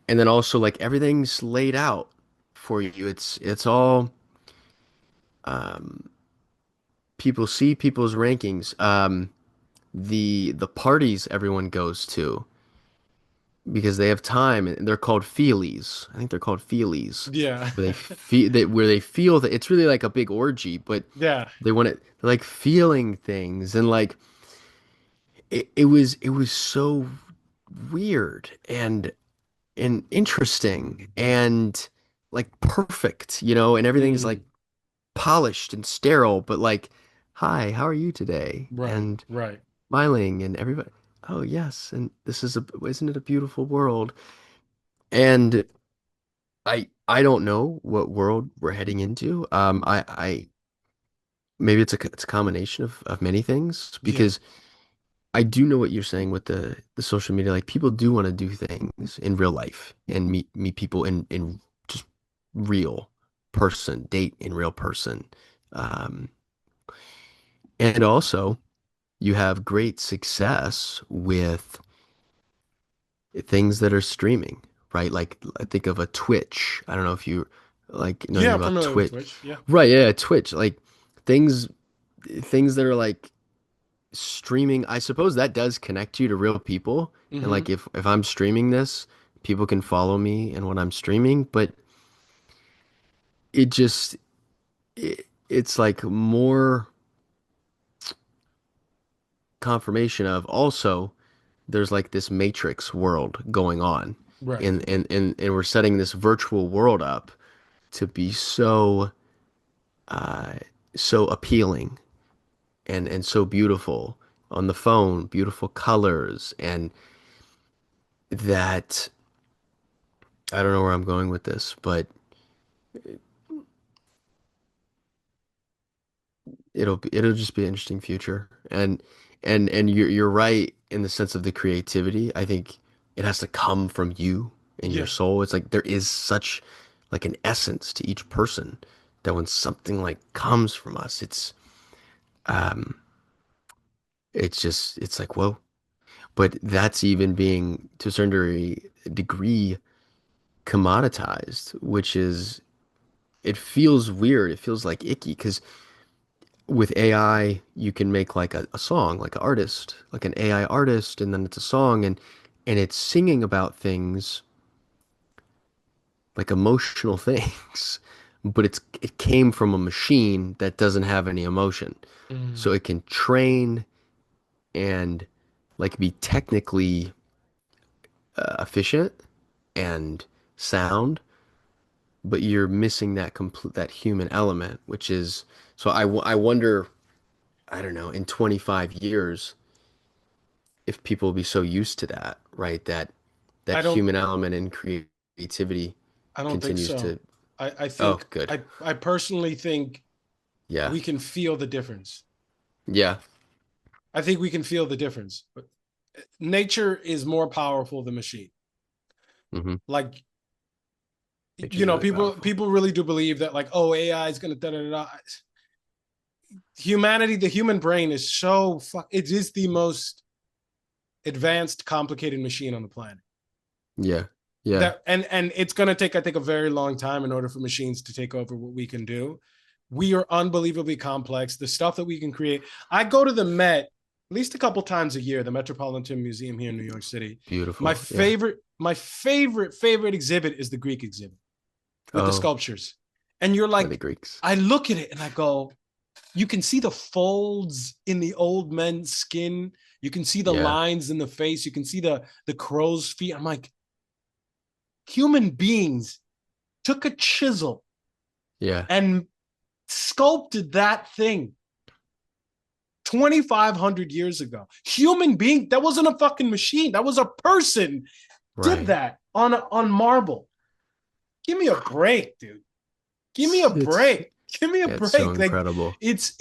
then also like everything's laid out for you. It's all um, people see people's rankings. The parties everyone goes to because they have time and they're called feelies. I think they're called feelies, Yeah. where they feel that it's really like a big orgy, but Yeah. they want it they're like feeling things and like it was so weird and interesting and like perfect, and everything's like Mm. polished and sterile, but like, hi, how are you today? Right. And Right. smiling and everybody, oh yes, and isn't it a beautiful world? And I don't know what world we're heading into. I maybe it's a combination of many things Yeah. because I do know what you're saying with the social media. Like people do want to do things in real life and meet people in just real person, date in real person. Um, and also you have great success with things that are streaming, right? Like I think of a Twitch. I don't know if you like know Yeah. anything I'm about familiar with Twitch. Twitch. Yeah. Right, yeah, Twitch. Like things things that are like streaming, I suppose that does connect you to real people. And Hmm. like if I'm streaming this, people can follow me and what I'm streaming, but it just it's like more confirmation of also there's like this matrix world going on. Right. And we're setting this virtual world up to be uh so appealing and so beautiful on the phone, beautiful colors and that I don't know where I'm going with this, but it'll just be an interesting future. And you're right in the sense of the creativity. I think it has to come from you and your Yeah. soul. It's like there is such like an essence to each person that when something like comes from us, um it's like whoa. But that's even being to a certain degree commoditized, which is it feels weird. It feels like icky because with AI, you can make like a song, like an artist, like an AI artist, and then it's a song and it's singing about things like emotional things, but it came from a machine that doesn't have any emotion. So Mm. it can train and like be technically efficient and sound, but you're missing that human element, which is so I wonder, I don't know, in 25 years if people will be so used to that, right? That I don't human element and creativity I don't think continues so. to, I oh, think good. I personally think Yeah. we can feel the difference. Yeah. I think we can feel the difference. But nature is more powerful than machine. Hmm. Like, Nature's really powerful. people really do believe that, like, oh, AI is gonna da da da. Humanity, the human brain is so it is the most advanced, complicated machine on the planet. Yeah. Yeah. That and it's gonna take, I think, a very long time in order for machines to take over what we can do. We are unbelievably complex. The stuff that we can create. I go to the Met at least a couple times a year, the Metropolitan Museum here in New York City. Beautiful. Yeah. Favorite exhibit is the Greek exhibit with the Oh, sculptures. And you're by the like, Greeks. I look at it and I go, you can see the folds in the old men's skin. You can see the Yeah. lines in the face. You can see the crow's feet. I'm like, human beings took a chisel Yeah. and sculpted that thing 2,500 years ago. Human being, that wasn't a fucking machine. That was a person did Right. that on marble. Give me a break, dude. Give me a It's break. Give me a yeah, it's so break. Like, incredible. it's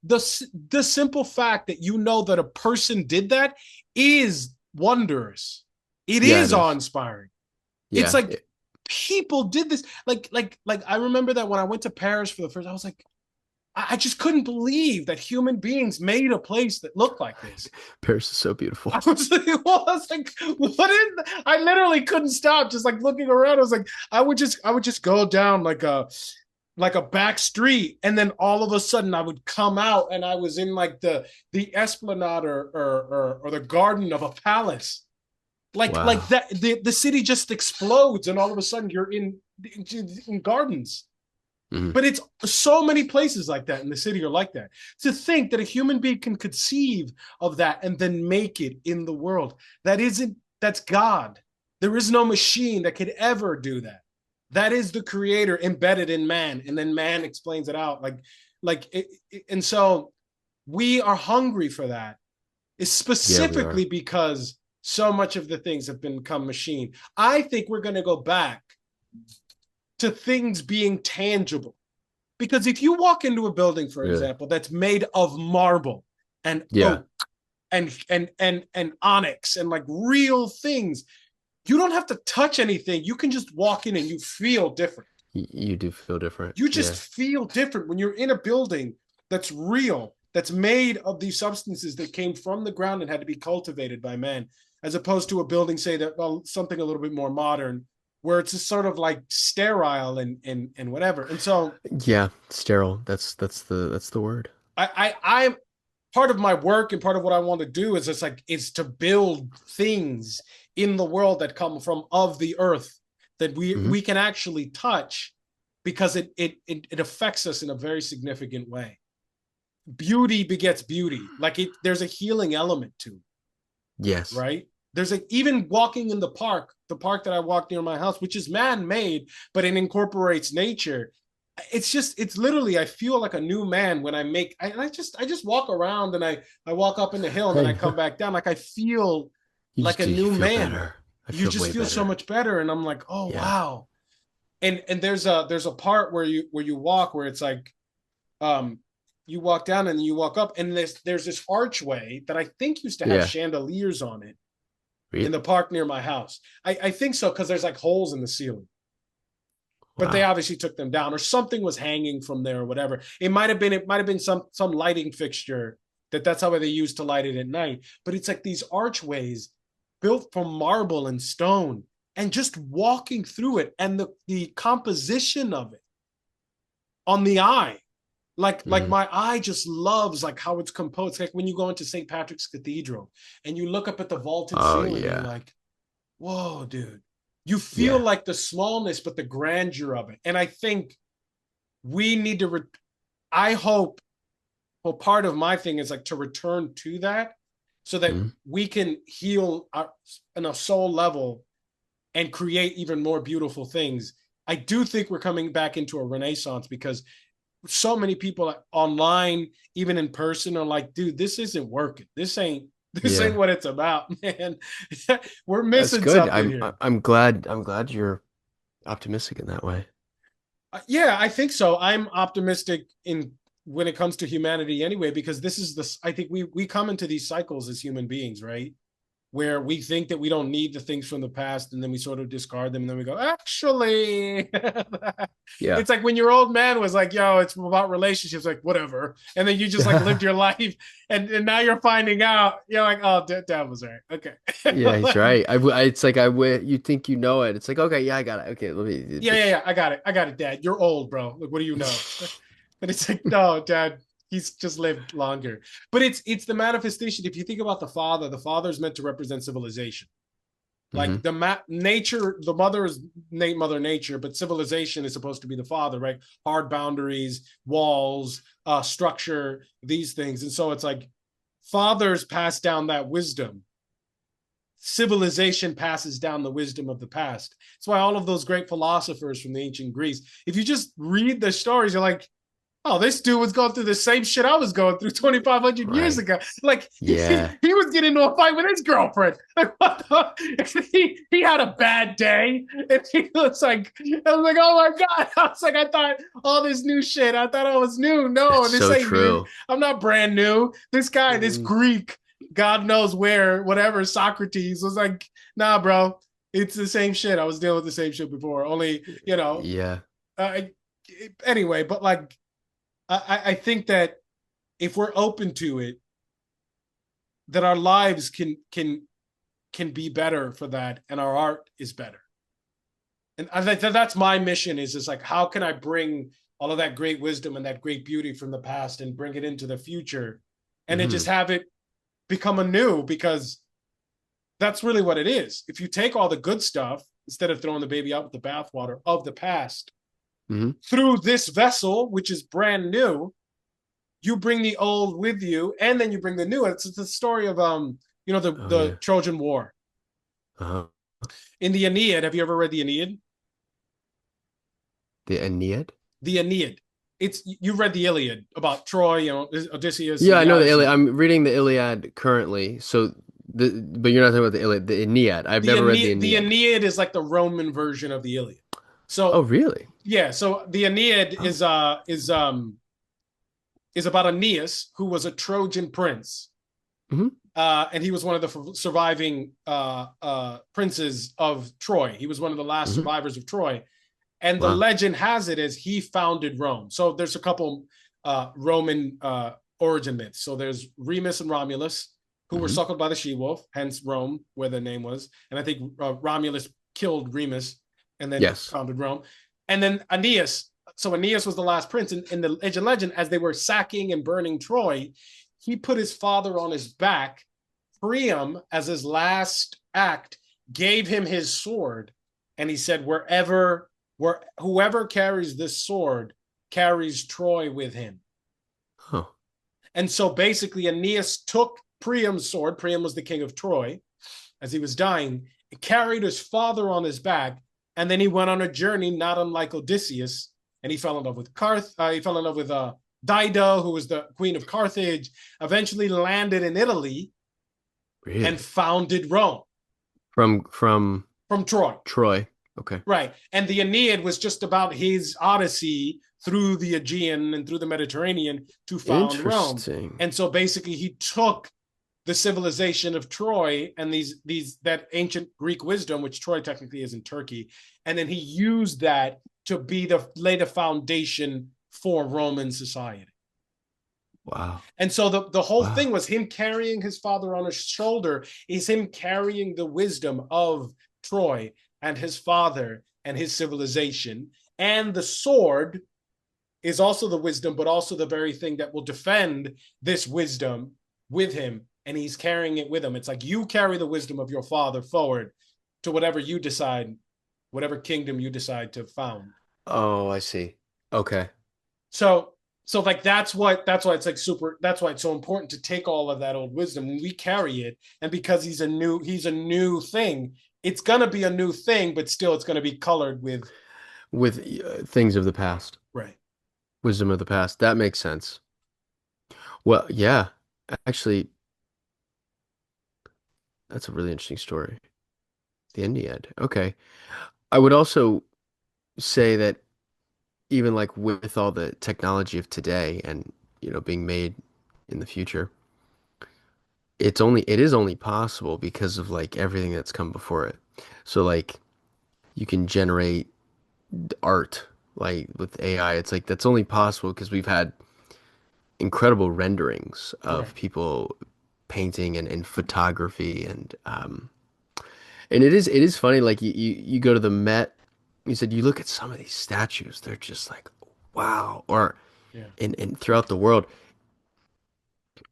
the simple fact that you know that a person did that is wondrous. It Yeah, it is is. awe-inspiring. It's Yeah. like people did this. Like I remember that when I went to Paris for the first, I was like, I just couldn't believe that human beings made a place that looked like this. Paris is so beautiful. I was like, well, I was like, what is? I literally couldn't stop, just like looking around. I was like, I would just go down like a back street, and then all of a sudden I would come out, and I was in like the esplanade or the garden of a palace, like Wow. that. The city just explodes, and all of a sudden you're in gardens. Mhm. But it's so many places like that in the city are like that. To think that a human being can conceive of that and then make it in the world, that's God. There is no machine that could ever do that. That is the creator embedded in man, and then man explains it out. And so we are hungry for that. It's Yeah, we specifically are. because so much of the things have become machine. I think we're going to go back to things being tangible. Because if you walk into a building, for Really. example, that's made of marble and Yeah. oak and onyx and like real things, you don't have to touch anything. You can just walk in and you feel different. You do feel different. You just Yeah. feel different when you're in a building that's real, that's made of these substances that came from the ground and had to be cultivated by man, as opposed to a building, say that, well, something a little bit more modern, where it's just sort of like sterile and whatever. And so Yeah, sterile. That's the word. I'm part of my work, and part of what I want to do is just like is to build things in the world that come from of the earth that Hmm. we can actually touch, because it affects us in a very significant way. Beauty begets beauty. Like there's a healing element to it, Yes. right? There's a even walking in the park that I walk near my house, which is man-made, but it incorporates nature. It's literally, I feel like a new man when I just walk around, and I walk up in the hill and then I Hey, come back down. Like I feel like a you new feel man. better. I You feel just way feel so better. much better. And I'm like, oh Yeah. wow. And there's a part where you walk where it's like um you walk down and you walk up, and there's this archway that I think used to have Yeah. chandeliers on it in Really? the park near my house. I think so, because there's like holes in the ceiling, but they Wow. obviously took them down, or something was hanging from there or whatever. It might have been some lighting fixture that's how they used to light it at night. But it's like these archways built from marble and stone, and just walking through it, and the composition of it on the eye, like Hmm. my eye just loves like how it's composed. Like when you go into St. Patrick's Cathedral and you look up at the vaulted Oh ceiling, you're yeah. like, whoa, dude. You feel Yeah. like the smallness, but the grandeur of it. And I think we need to, I hope, well, part of my thing is like to return to that, so that Hmm. we can heal on a soul level and create even more beautiful things I do think we're coming back into a renaissance because so many people online, even in person, are like, dude, this isn't working. This ain't Yeah. what it's about, man. We're That's missing good. something here. I'm glad you're optimistic in that way. Yeah, I think so. I'm optimistic in when it comes to humanity anyway, because this is this. I think we come into these cycles as human beings, right? Where we think that we don't need the things from the past and then we sort of discard them and then we go, actually, Yeah. it's like when your old man was like, yo, it's about relationships, like whatever. And then you just like lived your life and now you're finding out, you're like, oh, dad was right. Okay. Yeah, he's Like, right. It's like you think you know it. It's like, okay, yeah, I got it. Okay, let me, yeah, yeah, but yeah. I got it, dad. You're old, bro. Like, what do you know? And it's like, no, dad, he's just lived longer. But it's the manifestation. If you think about the father is meant to represent civilization. hmm Like nature, the mother is mother nature, but civilization is supposed to be the father, right? Hard boundaries, walls, structure, these things. And so it's like fathers pass down that wisdom. Civilization passes down the wisdom of the past. That's why all of those great philosophers from the ancient Greece, if you just read the stories, you're like, oh, this dude was going through the same shit I was going through 2,500 years Right. ago. Like Yeah. he was getting into a fight with his girlfriend. Like what the? He had a bad day, and he was like, I was like, oh my god. I was like, I thought all this new shit. I thought I was new. No, That's this so ain't new. true. I'm not brand new. This guy, this Mm, Greek, God knows where, whatever Socrates was like, nah, bro. It's the same shit. I was dealing with the same shit before. Only, yeah. uh, anyway, but like I think that if we're open to it, that our lives can be better for that, and our art is better. And I think that's my mission. Is like, how can I bring all of that great wisdom and that great beauty from the past and bring it into the future, and then just hmm have it become anew? Because that's really what it is. If you take all the good stuff instead of throwing the baby out with the bathwater of the past hmm through this vessel, which is brand new, you bring the old with you, and then you bring the new. It's the story of Oh the yeah. Trojan War Uh-huh. in the Aeneid. Have you ever read the Aeneid? The Aeneid? The Aeneid. It's you read the Iliad about Troy, Odysseus Yeah, and I the know the Iliad. Odyssey. I'm reading the Iliad currently. But you're not talking about the Iliad, the Aeneid. I've never read the The Aeneid. Aeneid is like the Roman version of the Iliad. Oh, So really? yeah, so the Aeneid Oh. is about Aeneas, who was a Trojan prince, hmm and he was one of the surviving princes of Troy. He was one of the last hmm survivors of Troy, and the Wow. legend has it as he founded Rome. So there's a couple Roman origin myths. So there's Remus and Romulus, who were hmm suckled by the she-wolf, hence Rome, where the name was. And I think Romulus killed Remus and then Yes. founded Rome. And then Aeneas. So Aeneas was the last prince. In the ancient legend, as they were sacking and burning Troy, he put his father on his back. Priam, as his last act, gave him his sword, and he said, where whoever carries this sword carries Troy with him. Oh. And so basically, Aeneas took Priam's sword. Priam was the king of Troy as he was dying, carried his father on his back, and then he went on a journey not unlike Odysseus, and he fell in love with he fell in love with Dido, who was the queen of Carthage. Eventually, landed in Italy and Really? founded Rome From from Troy. Troy. Okay. Right. And the Aeneid was just about his odyssey through the Aegean and through the Mediterranean to found Rome. Interesting. And so basically he took the civilization of Troy and these that ancient Greek wisdom, which Troy technically is in Turkey, and then he used that to lay the foundation for Roman society. Wow. And so the whole thing Wow. was him carrying his father on his shoulder, is him carrying the wisdom of Troy and his father and his civilization. And the sword is also the wisdom, but also the very thing that will defend this wisdom with him. And he's carrying it with him. It's like you carry the wisdom of your father forward to whatever you decide, whatever kingdom you decide to found. Oh, I see. Okay. So like that's why it's like super, that's why it's so important to take all of that old wisdom when we carry it. And because he's a new thing, it's gonna be a new thing, but still it's gonna be colored with with things of the past, Right. wisdom of the past. That makes sense. Well, yeah, actually, that's a really interesting story. The Ennead. Okay. I would also say that even like with all the technology of today and, being made in the future, it is only possible because of like everything that's come before it. So like you can generate art like with AI. It's like that's only possible because we've had incredible renderings of Right. people painting and photography and it is funny like you go to the Met, you said you look at some of these statues, they're just like wow. Or Yeah. and throughout the world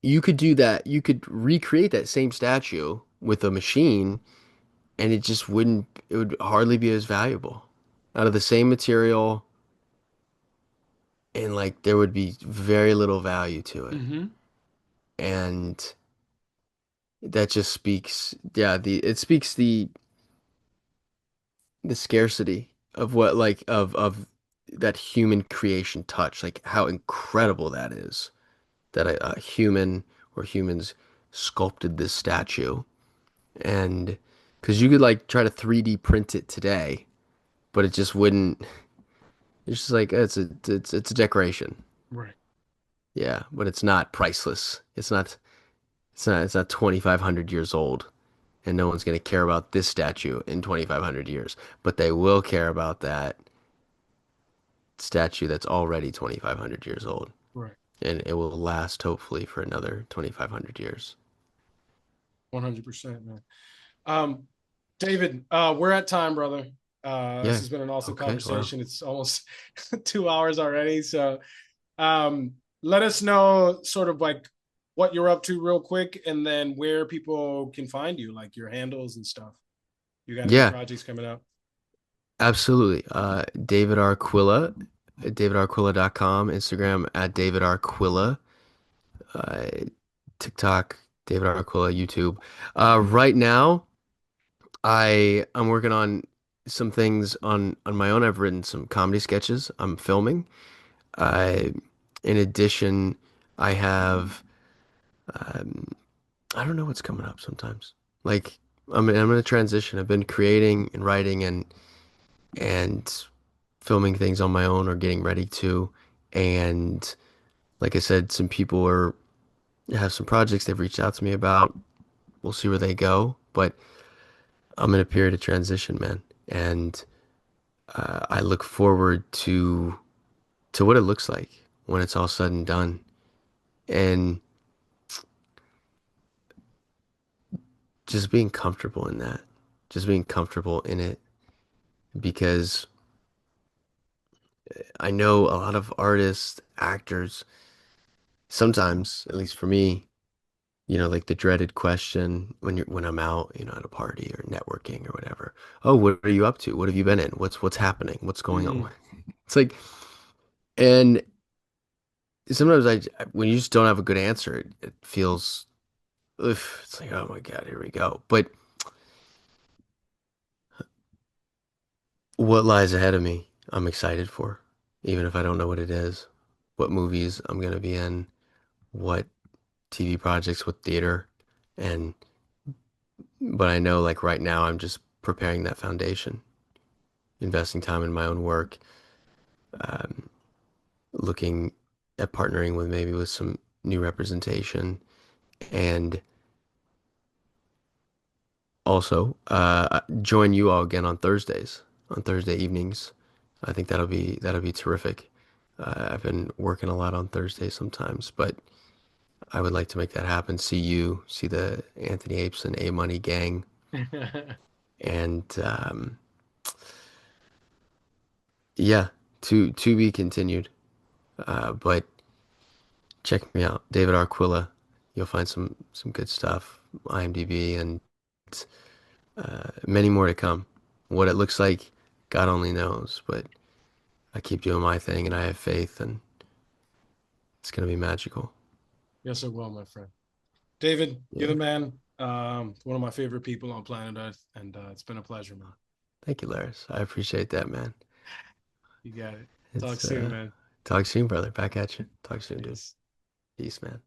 you could do that, you could recreate that same statue with a machine and it would hardly be as valuable out of the same material, and like there would be very little value to it. Mm-hmm. And that just speaks, yeah, it speaks the scarcity of what like of that human creation touch, like how incredible that is that a human or humans sculpted this statue. And because you could like try to 3D print it today, but it just wouldn't. It's just like it's a decoration. Right. Yeah, but it's not priceless. It's not 2,500 years old, and no one's going to care about this statue in 2,500 years, but they will care about that statue that's already 2,500 years old, Right. and it will last hopefully for another 2,500 years. 100%, man. Um, David, we're at time, brother. This Yeah. has been an awesome Okay. Wow. conversation. It's almost 2 hours already. So um, let us know sort of like what you're up to real quick and then where people can find you, like your handles and stuff. You got any Yeah. projects coming up? Absolutely. David Arquilla, davidarquilla.com, Instagram at David Arquilla, uh, TikTok, David Arquilla, YouTube. Right now, I'm working on some things on my own. I've written some comedy sketches. I'm filming. Uh, in addition, I have um, I don't know what's coming up sometimes. Like I'm in a transition. I've been creating and writing and filming things on my own or getting ready to. And like I said, some people are have some projects they've reached out to me about. We'll see where they go, but I'm in a period of transition, man. And I look forward to what it looks like when it's all said and done. And just being comfortable in that, just being comfortable in it, because I know a lot of artists, actors, sometimes, at least for me, like the dreaded question when I'm out, at a party or networking or whatever. Oh, what are you up to? What have you been in? What's happening? What's going on? Mm-hmm. It's like, and sometimes when you just don't have a good answer, it feels, ugh, it's like, oh my God, here we go. But what lies ahead of me, I'm excited for, even if I don't know what it is, what movies I'm gonna be in, what TV projects, what theater, and but I know like right now I'm just preparing that foundation, investing time in my own work, um, looking at partnering with maybe with some new representation, and also join you all again on Thursday evenings. I think that'll be terrific. I've been working a lot on Thursdays sometimes, but I would like to make that happen. See you, see the Anthony Apes and A Money gang, and yeah, to be continued. But check me out, David Arquilla. You'll find some good stuff, IMDb, and many more to come. What it looks like, God only knows. But I keep doing my thing, and I have faith, and it's gonna be magical. Yes, it will, my friend. David, you're the Yeah. man. One of my favorite people on planet Earth, and it's been a pleasure, man. Thank you, Laris. I appreciate that, man. You got it. Talk It's soon, man. talk soon, brother. Back at you. Talk soon, dude. Peace. Peace, man.